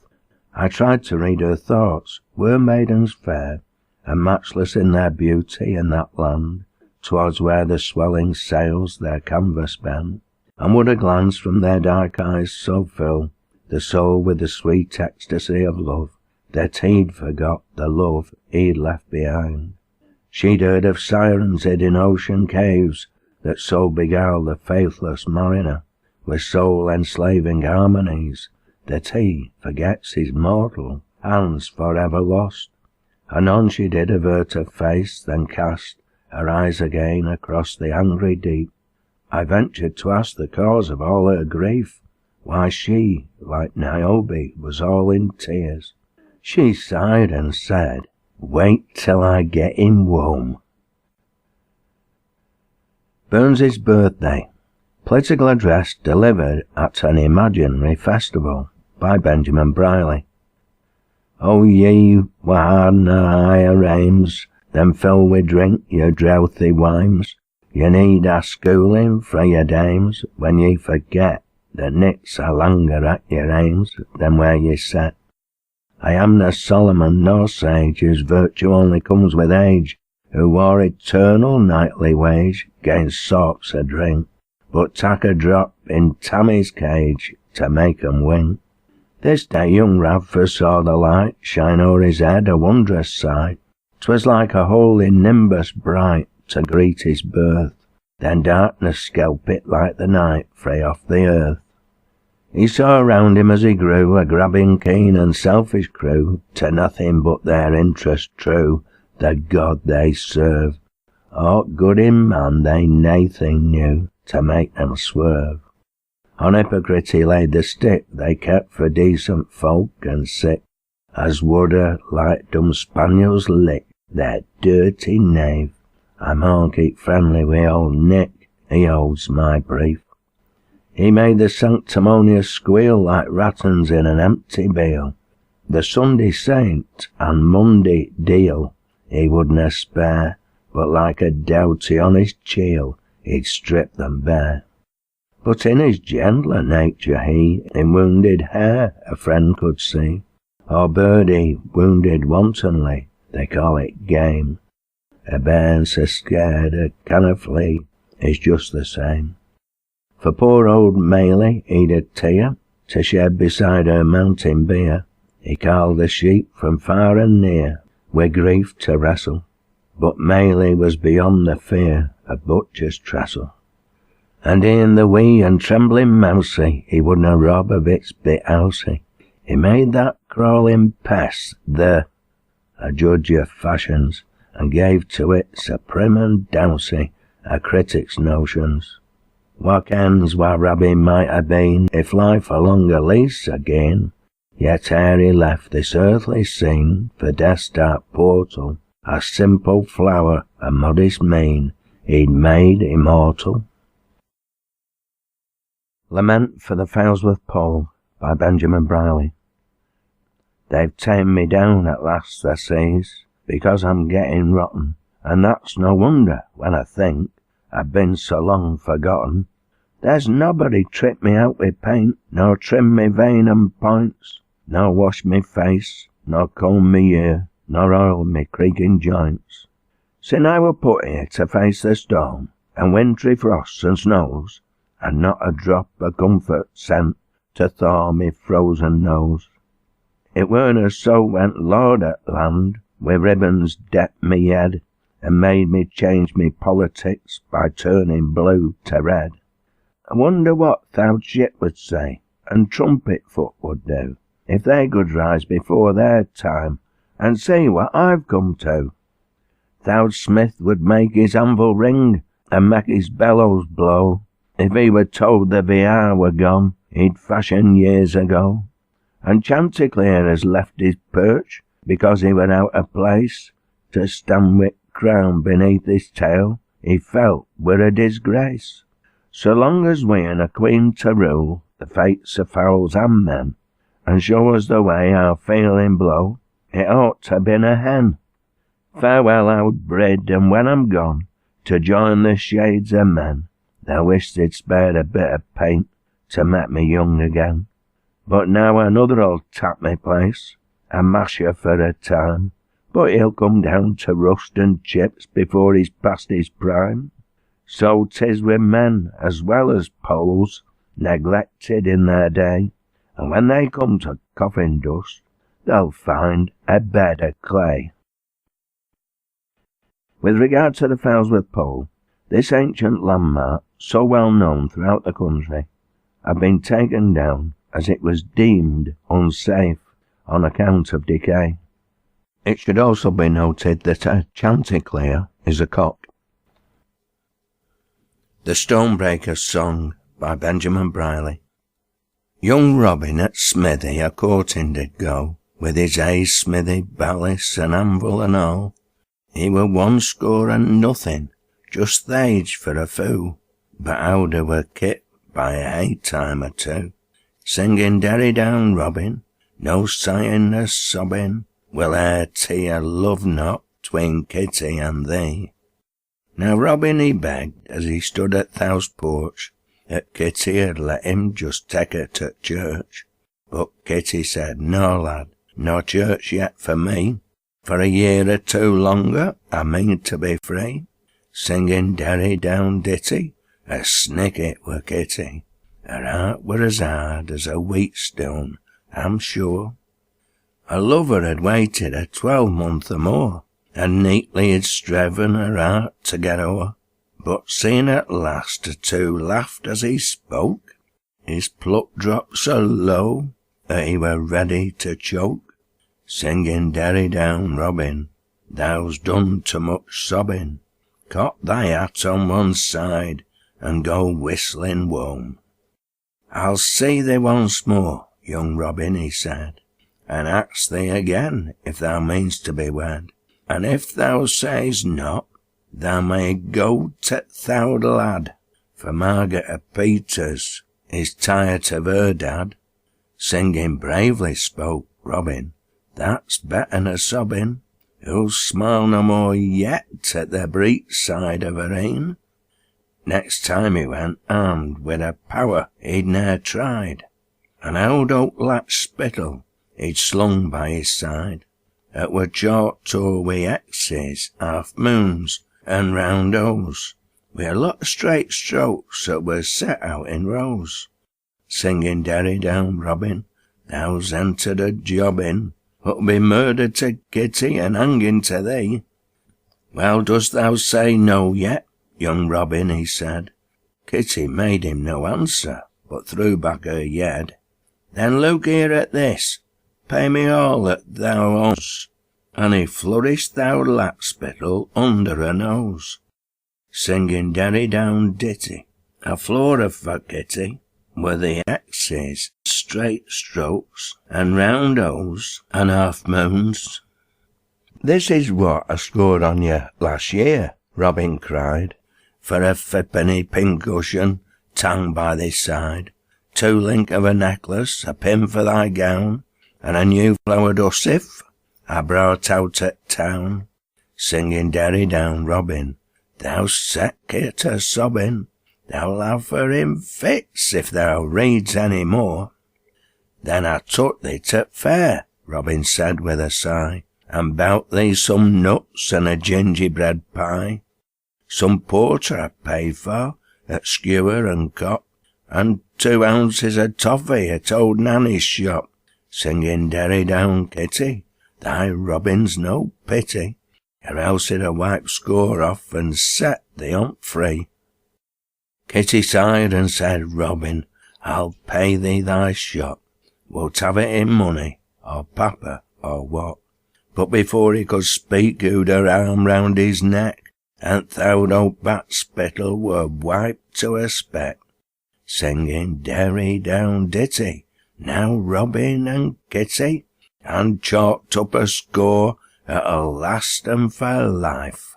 I tried to read her thoughts. Were maidens fair and matchless in their beauty in that land, towards where the swelling sails their canvas bend? And would a glance from their dark eyes so fill the soul with the sweet ecstasy of love, that he'd forgot the love he'd left behind? She'd heard of sirens hid in ocean caves, that so beguile the faithless mariner with soul-enslaving harmonies, that he forgets his mortal hands forever lost. Anon she did avert her face, then cast her eyes again across the angry deep. I ventured to ask the cause of all her grief, why she, like Niobe, was all in tears. She sighed and said, "Wait till I get him home." Burns's Birthday. Political address delivered at an imaginary festival, by Benjamin Brierley. O ye wha harna higher aims than fill with drink your drouthy whimes, ye need a schooling frae your dames, when ye forget that nits are langer at your aims than where ye set. I am na Solomon nor sage, whose virtue only comes with age, who wore eternal nightly wage gainst sorts o' drink, but tak a drop in Tammy's cage to make 'em wink. This day young Rav first saw the light shine o'er his head, a wondrous sight. 'Twas like a holy nimbus bright to greet his birth, then darkness skelp it like the night frae off the earth. He saw around him as he grew a grabbing, keen and selfish crew, to nothing but their interest true, the God they serve. Aught good in man they naething knew to make them swerve. On hypocrite he laid the stick they kept for decent folk and sick, as would like dumb spaniels lick their dirty knave. I maun keep friendly wi' old Nick, he holds my brief. He made the sanctimonious squeal like rattans in an empty bale. The Sunday saint and Monday deal he wouldna spare, but like a doughty on his cheel he'd strip them bare. But in his gentler nature he in wounded hare a friend could see, or birdie wounded wantonly, they call it game. A bairn so scared it canna flee is just the same. For poor old Maley he'd a tear to shed beside her mountain bier. He called the sheep from far and near, with grief to wrestle, but Maley was beyond the fear of butcher's trestle. And in the wee and trembling mousey, he wouldna rob of its bit housey. He made that crawling pest a judge of fashions, and gave to it supreme and dowsy a critic's notions. What kens wha Rabbin might ha' been if life along a lease again? Yet ere he left this earthly scene for death's dark portal, a simple flower, a modest mien, he'd made immortal. Lament for the Fowlsworth Pole by Benjamin Brierley. They've ta'en me down at last, the seas, because I'm getting rotten, and that's no wonder when I think I've been so long forgotten. There's nobody tripped me out with paint, nor trimmed me vein and points, nor washed me face, nor combed me ear, nor oiled me creaking joints. Sin' I were put here to face the storm, and wintry frosts and snows, and not a drop of comfort sent to thaw me frozen nose. It weren't as so went Lord at land, with ribbons decked me head, and made me change me politics by turning blue to red. I wonder what thou'd ship would say, and trumpet foot would do, if they could rise before their time, and see what I've come to. Thou'd Smith would make his anvil ring, and make his bellows blow, if he were told the VR were gone, he'd fashioned years ago. And Chanticleer has left his perch, because he were out of place, to stand with crown beneath his tail, he felt were a disgrace. So long as we and a queen to rule the fates of fowls and men, and show us the way our feeling blow, it ought to been a hen. Farewell, old brid, and when I'm gone to join the shades of men, thou wish they'd spared a bit of paint to make me young again. But now another'll tap me place, and mash her for a time, but he'll come down to rust and chips before he's past his prime. So 'tis with men as well as poles, neglected in their day, and when they come to coffin dust, they'll find a bed of clay. With regard to the Fowlsworth Pole, this ancient landmark, so well known throughout the country, had been taken down as it was deemed unsafe on account of decay. It should also be noted that a Chanticleer is a cock. The Stonebreaker's Song by Benjamin Brierley. Young Robin at smithy a courting did go, with his ace smithy, ballis and anvil and all. He were 1 and nothing, just the age for a fool, but Howder were kit by a hay time or two, singing derry down Robin, no sighing nor sobbing, will e'er tear love not tween Kitty and thee. Now Robin he begged, as he stood at thou's porch, that Kitty had let him just take her to church. But Kitty said, no lad, no church yet for me, for a year or 2 longer I mean to be free, singing derry down ditty, a snicket were Kitty, her heart were as hard as a wheatstone, I'm sure. Her lover had waited a 12-month or more, and neatly had striven her heart to get o'er, but seeing at last the 2 laughed as he spoke, his pluck dropped so low that he were ready to choke, singing derry down Robin, thou's done too much sobbing, cock thy hat on one side, and go whistling wome. I'll see thee once more, young Robin, he said, and ask thee again if thou mean'st to be wed, and if thou say'st not, thou may go to th'owd lad, for Margaret of Peters is tired of her dad. Singing bravely spoke Robin, that's better nor sobbing, who'll smile no more yet at the breech side of her ain. Next time he went armed with a power he'd ne'er tried, an old oak latch spittle he'd slung by his side, that were chalked o'er wi' X's, half moons, and round O's, wi' a lot of straight strokes that were set out in rows. singing derry down Robin, thou's entered a job in, what'll be murder to Kitty and hanging to thee. Well, dost thou say no yet, young Robin, he said. Kitty made him no answer, but threw back her head. Then look here at this, pay me all that thou owes, and he flourished thou lack spittle under her nose, singing derry down ditty, a flora for Kitty, were the X's, straight strokes, and round O's, and half moons. This is what I scored on you last year, Robin cried, for a fippenny pincushion, tongue by thy side, 2 link of a necklace, a pin for thy gown, and a new flowered hussif I brought out at town, singing derry down Robin, thou set Kit a sobbing, thou'll have her in fits if thou reads any more. Then I took thee to fair, Robin said with a sigh, and bout thee some nuts and a gingerbread pie. Some porter I paid for at Skewer and Cop, and 2 ounces of toffee at old Nanny's shop, singing derry down Kitty, thy Robin's no pity, or else it'd wipe score off and set thee on free. Kitty sighed and said, Robin, I'll pay thee thy shot, wilt have it in money, or papa, or what? But before he could speak, who'd her arm round his neck, and thou'd old bat spittle were wiped to a speck, singing derry down ditty, now Robin and Kitty, and chalked up a score that'll last 'em for life.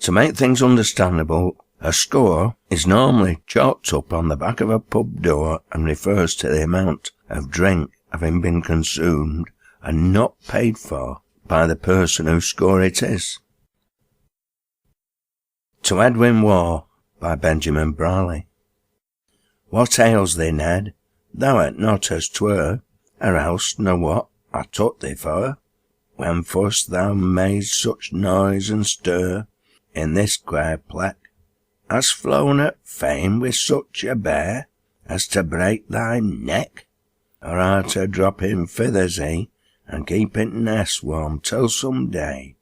To make things understandable, a score is normally chalked up on the back of a pub door and refers to the amount of drink having been consumed and not paid for by the person whose score it is. To Edwin Waugh, by Benjamin Brierley. What ails thee, Ned? Thou art not as 'twere, or else know what I took thee for, when first thou made such noise and stir in this queer pleck, hast flown at fame with such a bear as to break thy neck, or art a dropping fithersy and keeping nest warm till some day,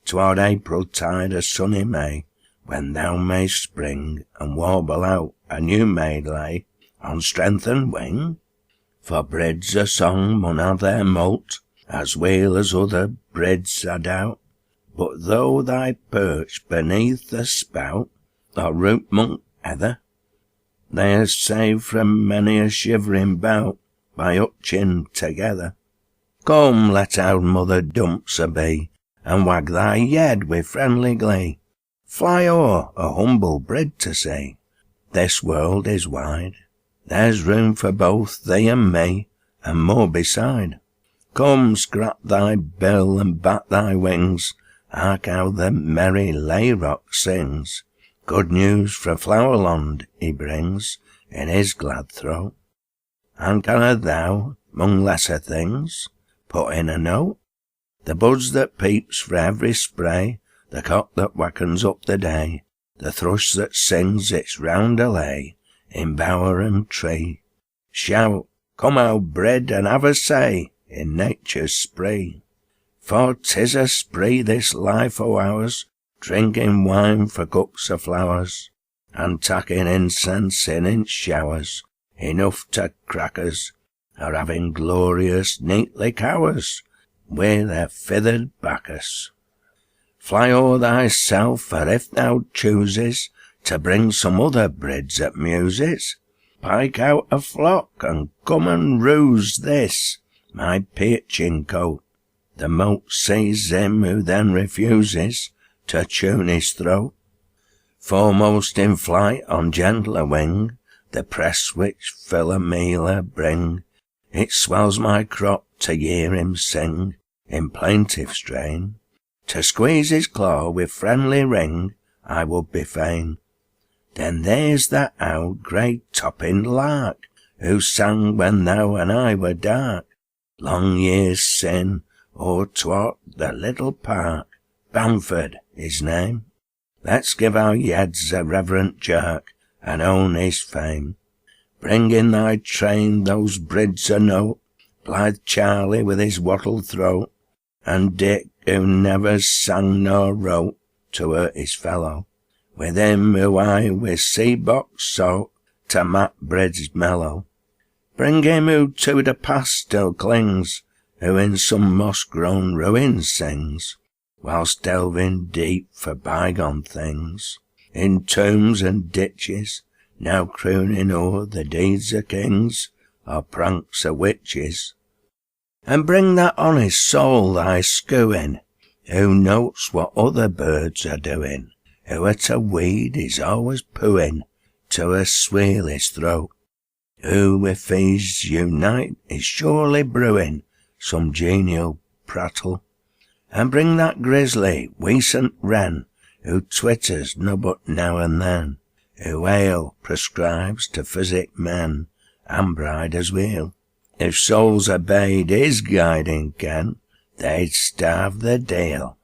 toward April tide or sunny May, when thou mayst spring and warble out a new made lay on strengthened wing? For brids a song mun have their moult, as weel as other brids, I doubt, but though thy perch beneath the spout, or root monk heather, they are saved from many a shivering bout by hutching together. Come, let our mother dumps a be, and wag thy head with friendly glee. Fly o'er a humble brid to see, this world is wide, there's room for both thee and me, and more beside. Come, scrap thy bill and bat thy wings, hark how the merry layrock sings. Good news fra Flowerland he brings in his glad throat. And canna thou, 'mong lesser things, put in a note? The buds that peeps fra every spray, the cock that wakkens up the day, the thrush that sings its roundelay in bower and tree. Shout, come out bred and have a say in nature's spree. For 'tis a spree this life o' ours, drinking wine for cups of flowers, and tacking incense in its showers, enough to crackers, or having glorious neatly cowers with a fithered Bacchus. Fly o'er thyself, for if thou chooses to bring some other brids at muses, pike out a flock and come and ruse this, my pitching coat. The moat sees him who then refuses to tune his throat. Foremost in flight on gentler wing, the press which Philomela bring, it swells my crop to hear him sing in plaintive strain. To squeeze his claw with friendly ring I would be fain. Then there's that old grey topping lark, who sang when thou and I were dark, long years sin, o'er twart the little park, Bamford his name. Let's give our yeds a reverent jerk, and own his fame. Bring in thy train those brids a note, blithe Charlie with his wattled throat, and Dick, who never sang nor wrote to hurt his fellow, with him who I with sea-box sought to map brids mellow. Bring him who to the past still clings, who in some moss-grown ruin sings, whilst delving deep for bygone things, in tombs and ditches, now crooning o'er the deeds of kings, or pranks of witches. And bring that honest soul thy skooing, who notes what other birds are doing, who at a weed is always pooing to a sweel his throat, who if these unite is surely brewing some genial prattle. And bring that grizzly, weasant wren, who twitters no but now and then, who ale prescribes to physic men, and bride as weel. If souls obeyed his guiding ken, they'd starve the deal.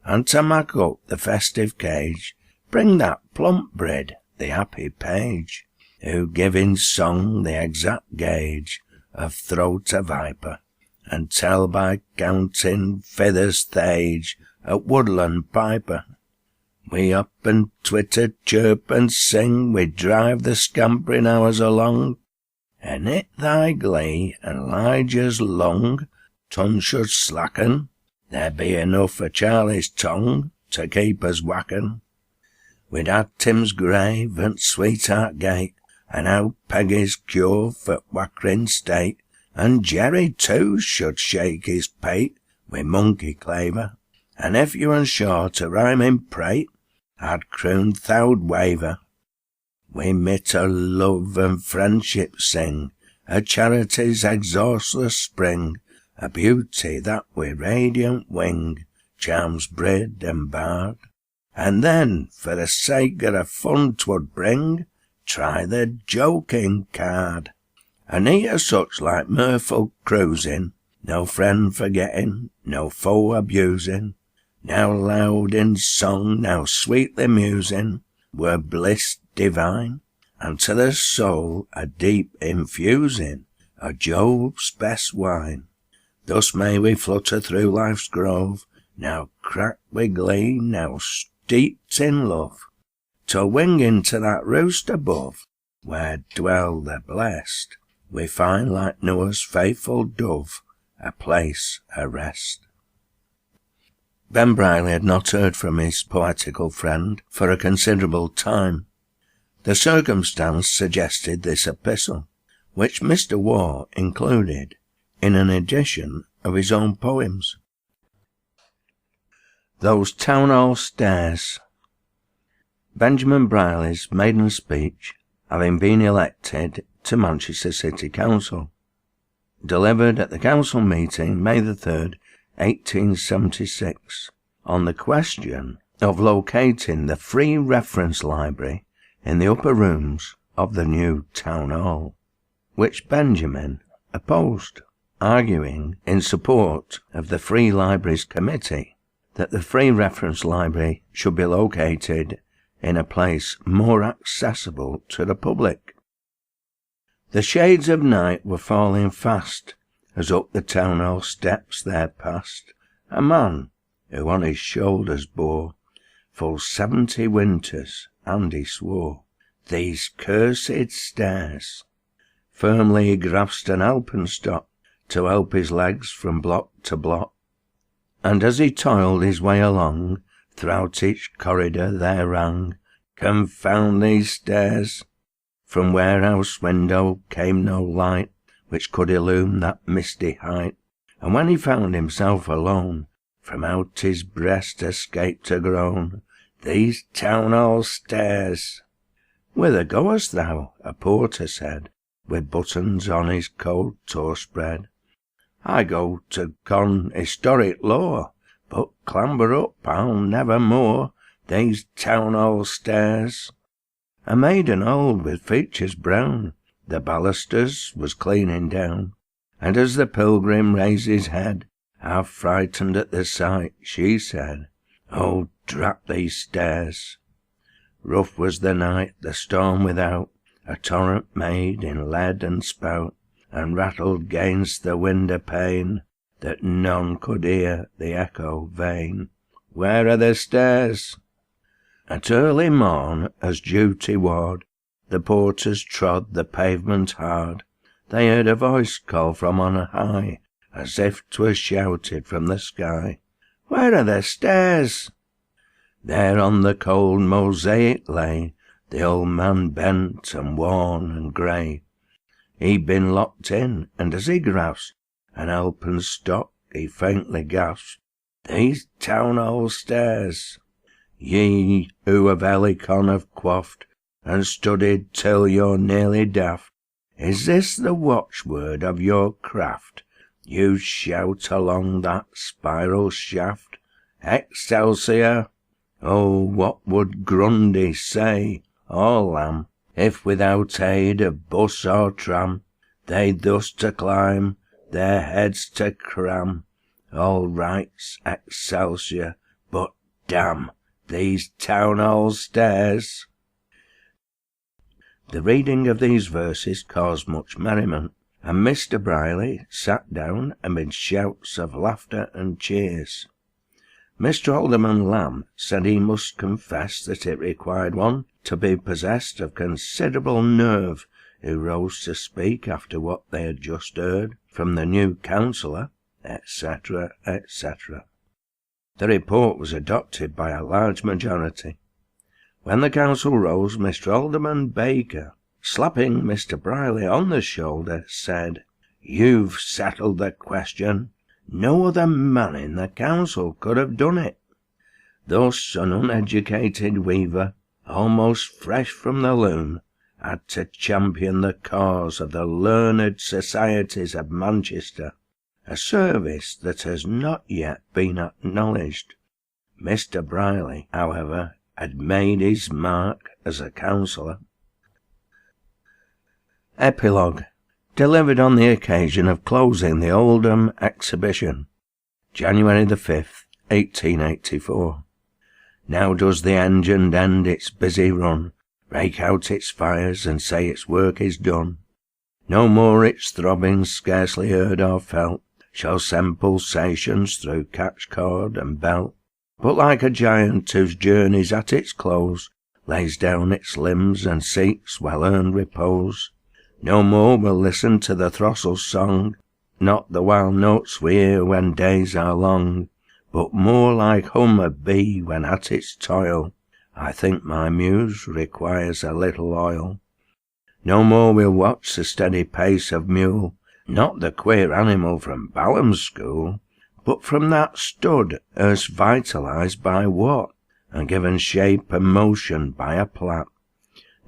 And to mak up the festive cage, bring that plump brid, the happy page, who give in song the exact gauge of throat a viper, and tell by counting fithers thage a woodland piper. We up and twitter, chirp and sing, we drive the scampering hours along, and it thy glee and Elijah's lung tongue should slacken, there be enough for Charlie's tongue to keep us whacking. We'd had Tim's grave and sweetheart gate, and out Peggy's cure for whackering state, and Jerry too should shake his pate with monkey claver, and if you and Shaw to rhyme in prate, I'd croon thou'd waver. We mit a love and friendship sing, a charity's exhaustless spring, a beauty that with radiant wing charms brid and bard. And then, for the sake of the fun 'twould bring, try the joking card. And eat such like mirthful cruising, no friend forgetting, no foe abusing, now loud in song, now sweetly musing, were bliss divine, and to the soul a deep infusing of Job's best wine. Thus may we flutter through life's grove, now cracked with glee, now steeped in love, till winging to that roost above, where dwell the blest, we find like Noah's faithful dove a place of rest. Ben Brierley had not heard from his poetical friend for a considerable time. The circumstance suggested this epistle, which Mr. Waugh included in an edition of his own poems. Those Town Hall Stairs. Benjamin Brierley's maiden speech, having been elected to Manchester City Council, delivered at the council meeting May the 3rd, 1876, on the question of locating the free reference library in the upper rooms of the new town hall, which Benjamin opposed, arguing in support of the Free Libraries Committee that the free reference library should be located in a place more accessible to the public. The shades of night were falling fast, as up the town hall steps there passed a man who on his shoulders bore full 70 winters, and he swore, these cursed stairs. Firmly he grasped an alpenstock to help his legs from block to block, and as he toiled his way along, throughout each corridor there rang, confound these stairs. From warehouse window came no light which could illume that misty height, and when he found himself alone, from out his breast escaped a groan, these town hall stairs. Whither goest thou? A porter said, with buttons on his coat o'erspread. I go to con historic lore, but clamber up I'll never more these town hall stairs. A maiden old with features brown the balusters was cleaning down, and as the pilgrim raised his head, half frightened at the sight, she said, "Oh, drat these stairs!" Rough was the night, the storm without, a torrent made in lead and spout, and rattled gainst the window pane, that none could hear the echo vain. Where are the stairs? At early morn, as duty ward, the porters trod the pavement hard. They heard a voice call from on high, as if 'twas shouted from the sky. Where are the stairs? There on the cold mosaic lay the old man bent and worn and grey. He'd been locked in, and as he grasped an open stock, he faintly gasped, These town hall stairs! Ye who of Helicon have quaffed, and studied till you're nearly daft, is this the watchword of your craft? You shout along that spiral shaft, Excelsior! Oh, what would Grundy say, or Lamb, if without aid of bus or tram, they'd thus to climb, their heads to cram? All right's Excelsior, but damn these town hall stairs. The reading of these verses caused much merriment, and Mr. Brierley sat down amid shouts of laughter and cheers. Mr. Alderman Lamb said he must confess that it required one to be possessed of considerable nerve who rose to speak after what they had just heard from the new councillor, etc., etc. The report was adopted by a large majority. When the council rose, Mr. Alderman Baker, slapping Mr. Brierley on the shoulder, said, You've settled the question. No other man in the council could have done it. Thus an uneducated weaver, almost fresh from the loom, had to champion the cause of the learned societies of Manchester, a service that has not yet been acknowledged. Mr. Brierley, however, had made his mark as a councillor. Epilogue. Delivered on the occasion of closing the Oldham exhibition, January the 5th, 1884. Now does the engine end its busy run, rake out its fires and say its work is done. No more its throbbings, scarcely heard or felt, shall send pulsations through catch cord and belt, but like a giant whose journey's at its close, lays down its limbs and seeks well-earned repose. No more will listen to the throstle's song, not the wild notes we hear when days are long, but more like hum of bee when at its toil. I think my muse requires a little oil. No more will watch the steady pace of mule, not the queer animal from Balaam's school, but from that stud erst vitalized by what, and given shape and motion by a plat.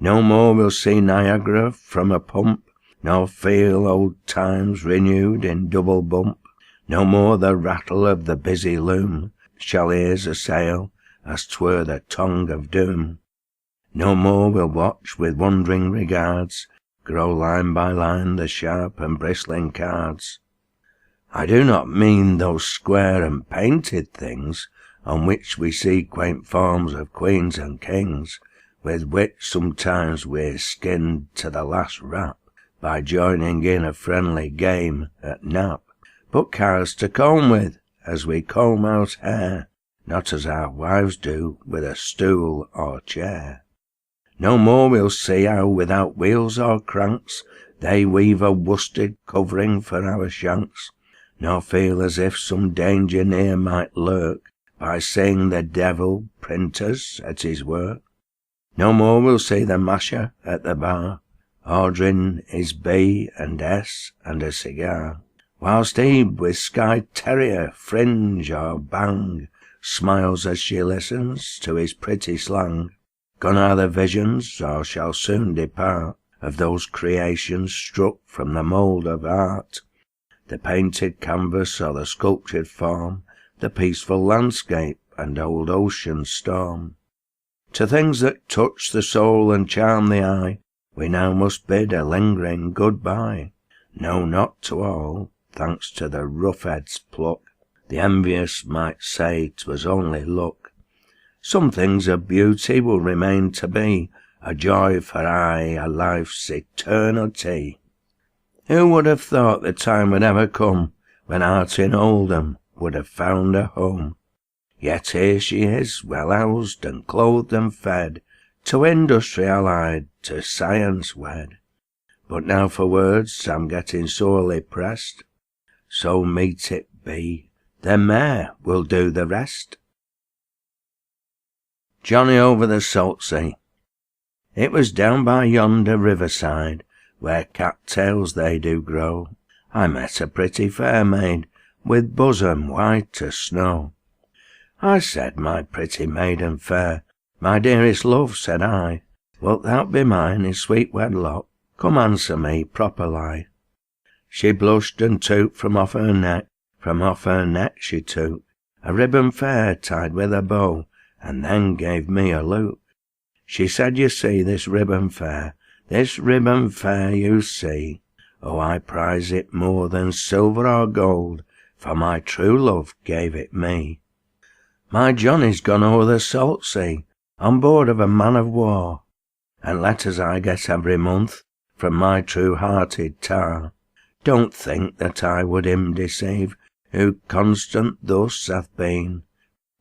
No more will see Niagara from a pump, nor feel old times renewed in double bump. No more the rattle of the busy loom shall ears assail, as 'twere the tongue of doom. No more will watch with wondering regards grow line by line the sharp and bristling cards. I do not mean those square and painted things on which we see quaint forms of queens and kings, with which sometimes we're skinned to the last rap by joining in a friendly game at nap, but cards to comb with as we comb out hair, not as our wives do with a stool or chair. No more we'll see how without wheels or cranks they weave a worsted covering for our shanks, nor feel as if some danger near might lurk by seeing the devil printers at his work. No more we'll see the masher at the bar, ordering his B and S and a cigar, whilst he with Skye Terrier fringe or bang smiles as she listens to his pretty slang. Gone are the visions, or shall soon depart, of those creations struck from the mould of art, the painted canvas or the sculptured form, the peaceful landscape and old ocean's storm. To things that touch the soul and charm the eye, we now must bid a lingering good-bye. No, not to all, thanks to the rough-head's pluck. The envious might say 'twas only luck. Some things of beauty will remain to be, a joy for aye a life's eternity. Who would have thought the time would ever come when art in Oldham would have found a home? Yet here she is, well housed and clothed and fed, to industry allied, to science wed. But now for words I'm getting sorely pressed, so meet it be, the mare will do the rest. Johnny over the salt sea. It was down by yonder riverside, where cattails they do grow, I met a pretty fair maid, with bosom white as snow. I said, my pretty maiden fair, my dearest love, said I, wilt thou be mine in sweet wedlock? Come answer me properly. She blushed and took from off her neck she took a ribbon fair tied with a bow, and then gave me a look. She said, you see this ribbon fair you see, oh, I prize it more than silver or gold, for my true love gave it me. My Johnny's gone o'er the salt sea, on board of a man of war, and letters I get every month from my true-hearted tar. Don't think that I would him deceive, who constant thus hath been.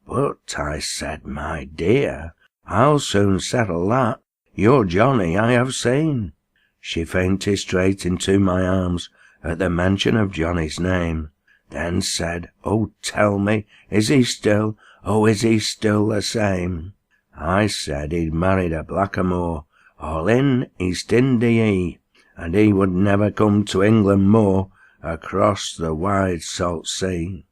But I said, my dear, I'll soon settle that, your Johnny I have seen. She fainted straight into my arms at the mention of Johnny's name, then said, oh, tell me, is he still the same? I said he'd married a blackamoor, all in East India, and he would never come to England more, across the wide salt sea.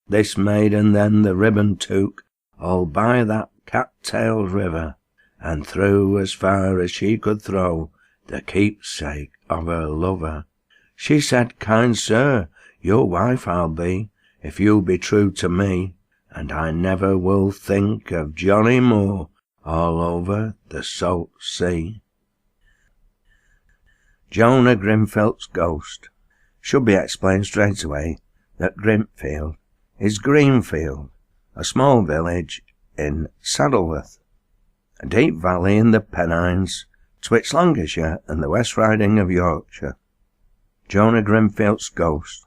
This maiden then the ribbon took, all by that cat-tailed river, and threw as far as she could throw the keepsake of her lover. She said, kind sir, your wife I'll be, if you'll be true to me, and I never will think of Johnny more, all over the salt sea. Jonah Grimfeld's ghost. Should be explained straight away that Grimfield is Greenfield, a small village in Saddleworth, a deep valley in the Pennines, twixt Lancashire and the West Riding of Yorkshire. Jonah Grimfield's ghost.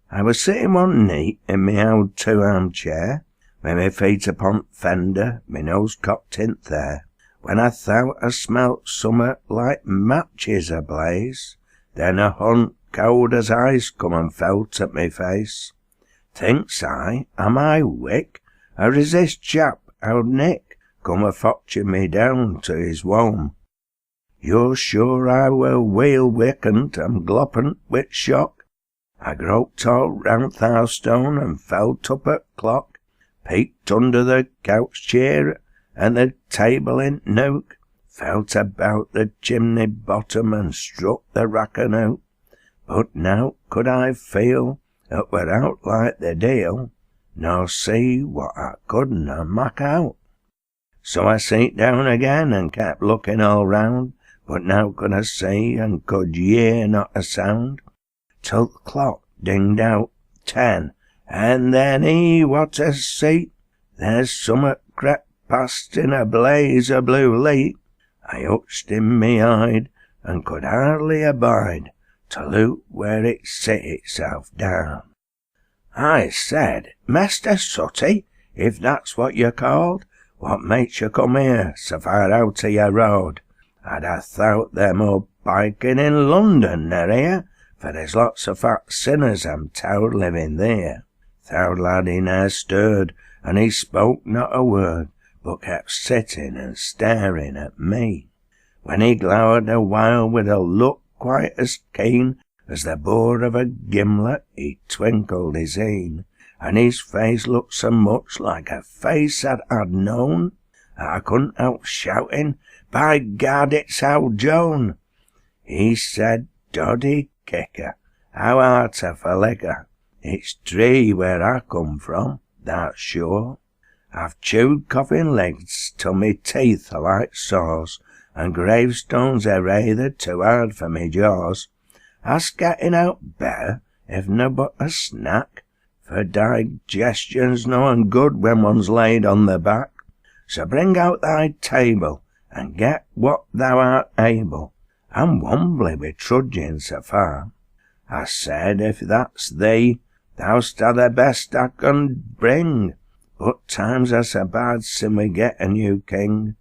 I was sitting one night in me old two-arm chair, with me feet upon fender, me nose cocked in there, when I thought I smelt summat like matches ablaze. Then a hunt cold as ice come and felt at me face. Thinks I, am I wick, or is this chap, old Nick, come a-fotching me down to his wome? You're sure I will wheel wickent and gloppant with shock. I groped all round Thurstone and felt up at clock, peeked under the couch chair and the table in nook, felt about the chimney bottom and struck the rack a note. But now could I feel that were out like the deal, nor see what I couldna mak out. So I sat down again and kept looking all round, but now could I see and could hear not a sound, till the clock dinged out 10, and then what a sight! There's summat crept past in a blaze of blue light. I hutched in me hide, and could hardly abide to look where it set itself down. I said, Master Sooty, if that's what you're called, what makes you come here so far out of your road? I'd ha' thought they're more biking in London nor here, for there's lots of fat sinners I'm towed living there. Th' old lad he ne'er stirred, and he spoke not a word, but kept sitting and staring at me. When he glowered a while with a look quite as keen as the bore of a gimlet, he twinkled his een, and his face looked so much like a face that I'd known, that I couldn't help shouting, by gad, it's old Joan. He said, Doddy kicker, how art a for liquor? It's dree where I come from, that's sure. I've chewed coffin legs till me teeth are like saws, and gravestones are rather too hard for me jaws. Ask getting out better, if no but a snack, for digestion's no good when one's laid on the back. So bring out thy table, and get what thou art able. I'm wombly with trudging so far. I said, if that's thee, thou'st ha' the best I can bring. But times are so bad sin we get a new king.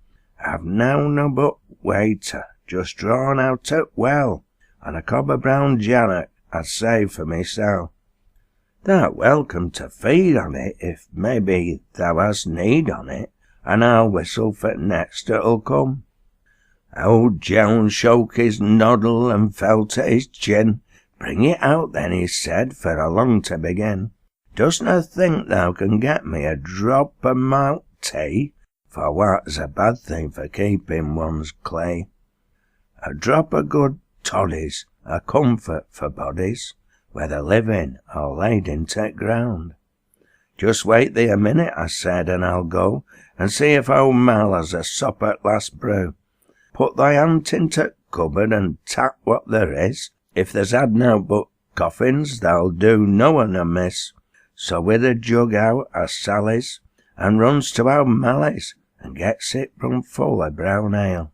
I've now no but waiter, just drawn out at well, and a cob of brown jannock I'd save for mysel. Thou'rt welcome to feed on it, if maybe thou hast need on it, and I'll whistle for next that'll come. Old Jones shook his noddle and felt at his chin. Bring it out then, he said, for a long to begin. Dostna think thou can get me a drop of Malc tea, for what's a bad thing for keeping one's clay? A drop of good toddies, a comfort for bodies, whether living or laid in t' ground. Just wait thee a minute, I said, and I'll go and see if old Mal has a sup at last brew. Put thy hand into cupboard and tap what there is. If there's had no but coffins, thou'll do no one amiss. So with a jug out I sallies, and runs to old Mally's, and gets it run full of brown ale.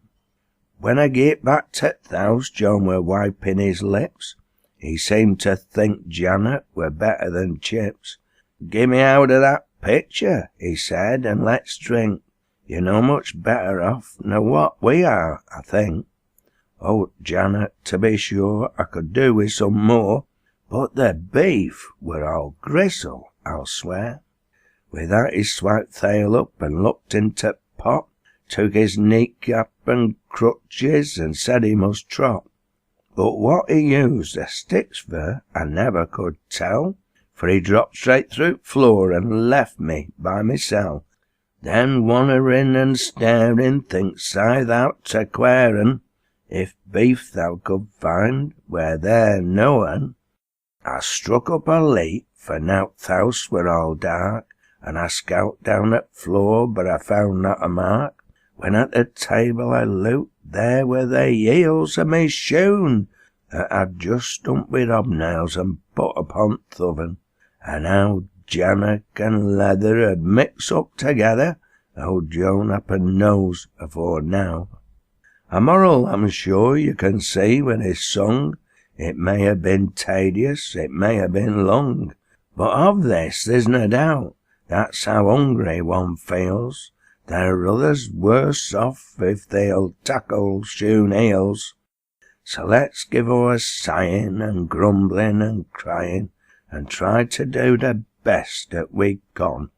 When I get back to th' house, John were wiping his lips. He seemed to think Janet were better than chips. Give me out of that pitcher, he said, and let's drink. You're no much better off nor what we are, I think. Oh, Janet, to be sure, I could do with some more, but the beef were all gristle, I'll swear. With that he swiped th' ale up and looked into pot, took his kneecap and crutches and said he must trot. But what he used the sticks for I never could tell, for he dropped straight through floor and left me by mysel. Then wandering and staring, thinks I thou'rt to querin' if beef thou could find where there noan. I struck up a leap, for now th' house were all dark, and I scout down at floor, but I found not a mark. When at the table I looked, there were the heels of me shoon, that I'd just stumped with hobnails and put upon th' oven, and how jannock and leather had mixed up together, old Joan happen knows afore now. A moral, I'm sure, you can see when it's sung. It may have been tedious, it may have been long, but of this there's no doubt. That's how hungry one feels. There are others worse off if they'll tackle shoon eels. So let's give o'er sighing and grumbling and crying, and try to do the best that we can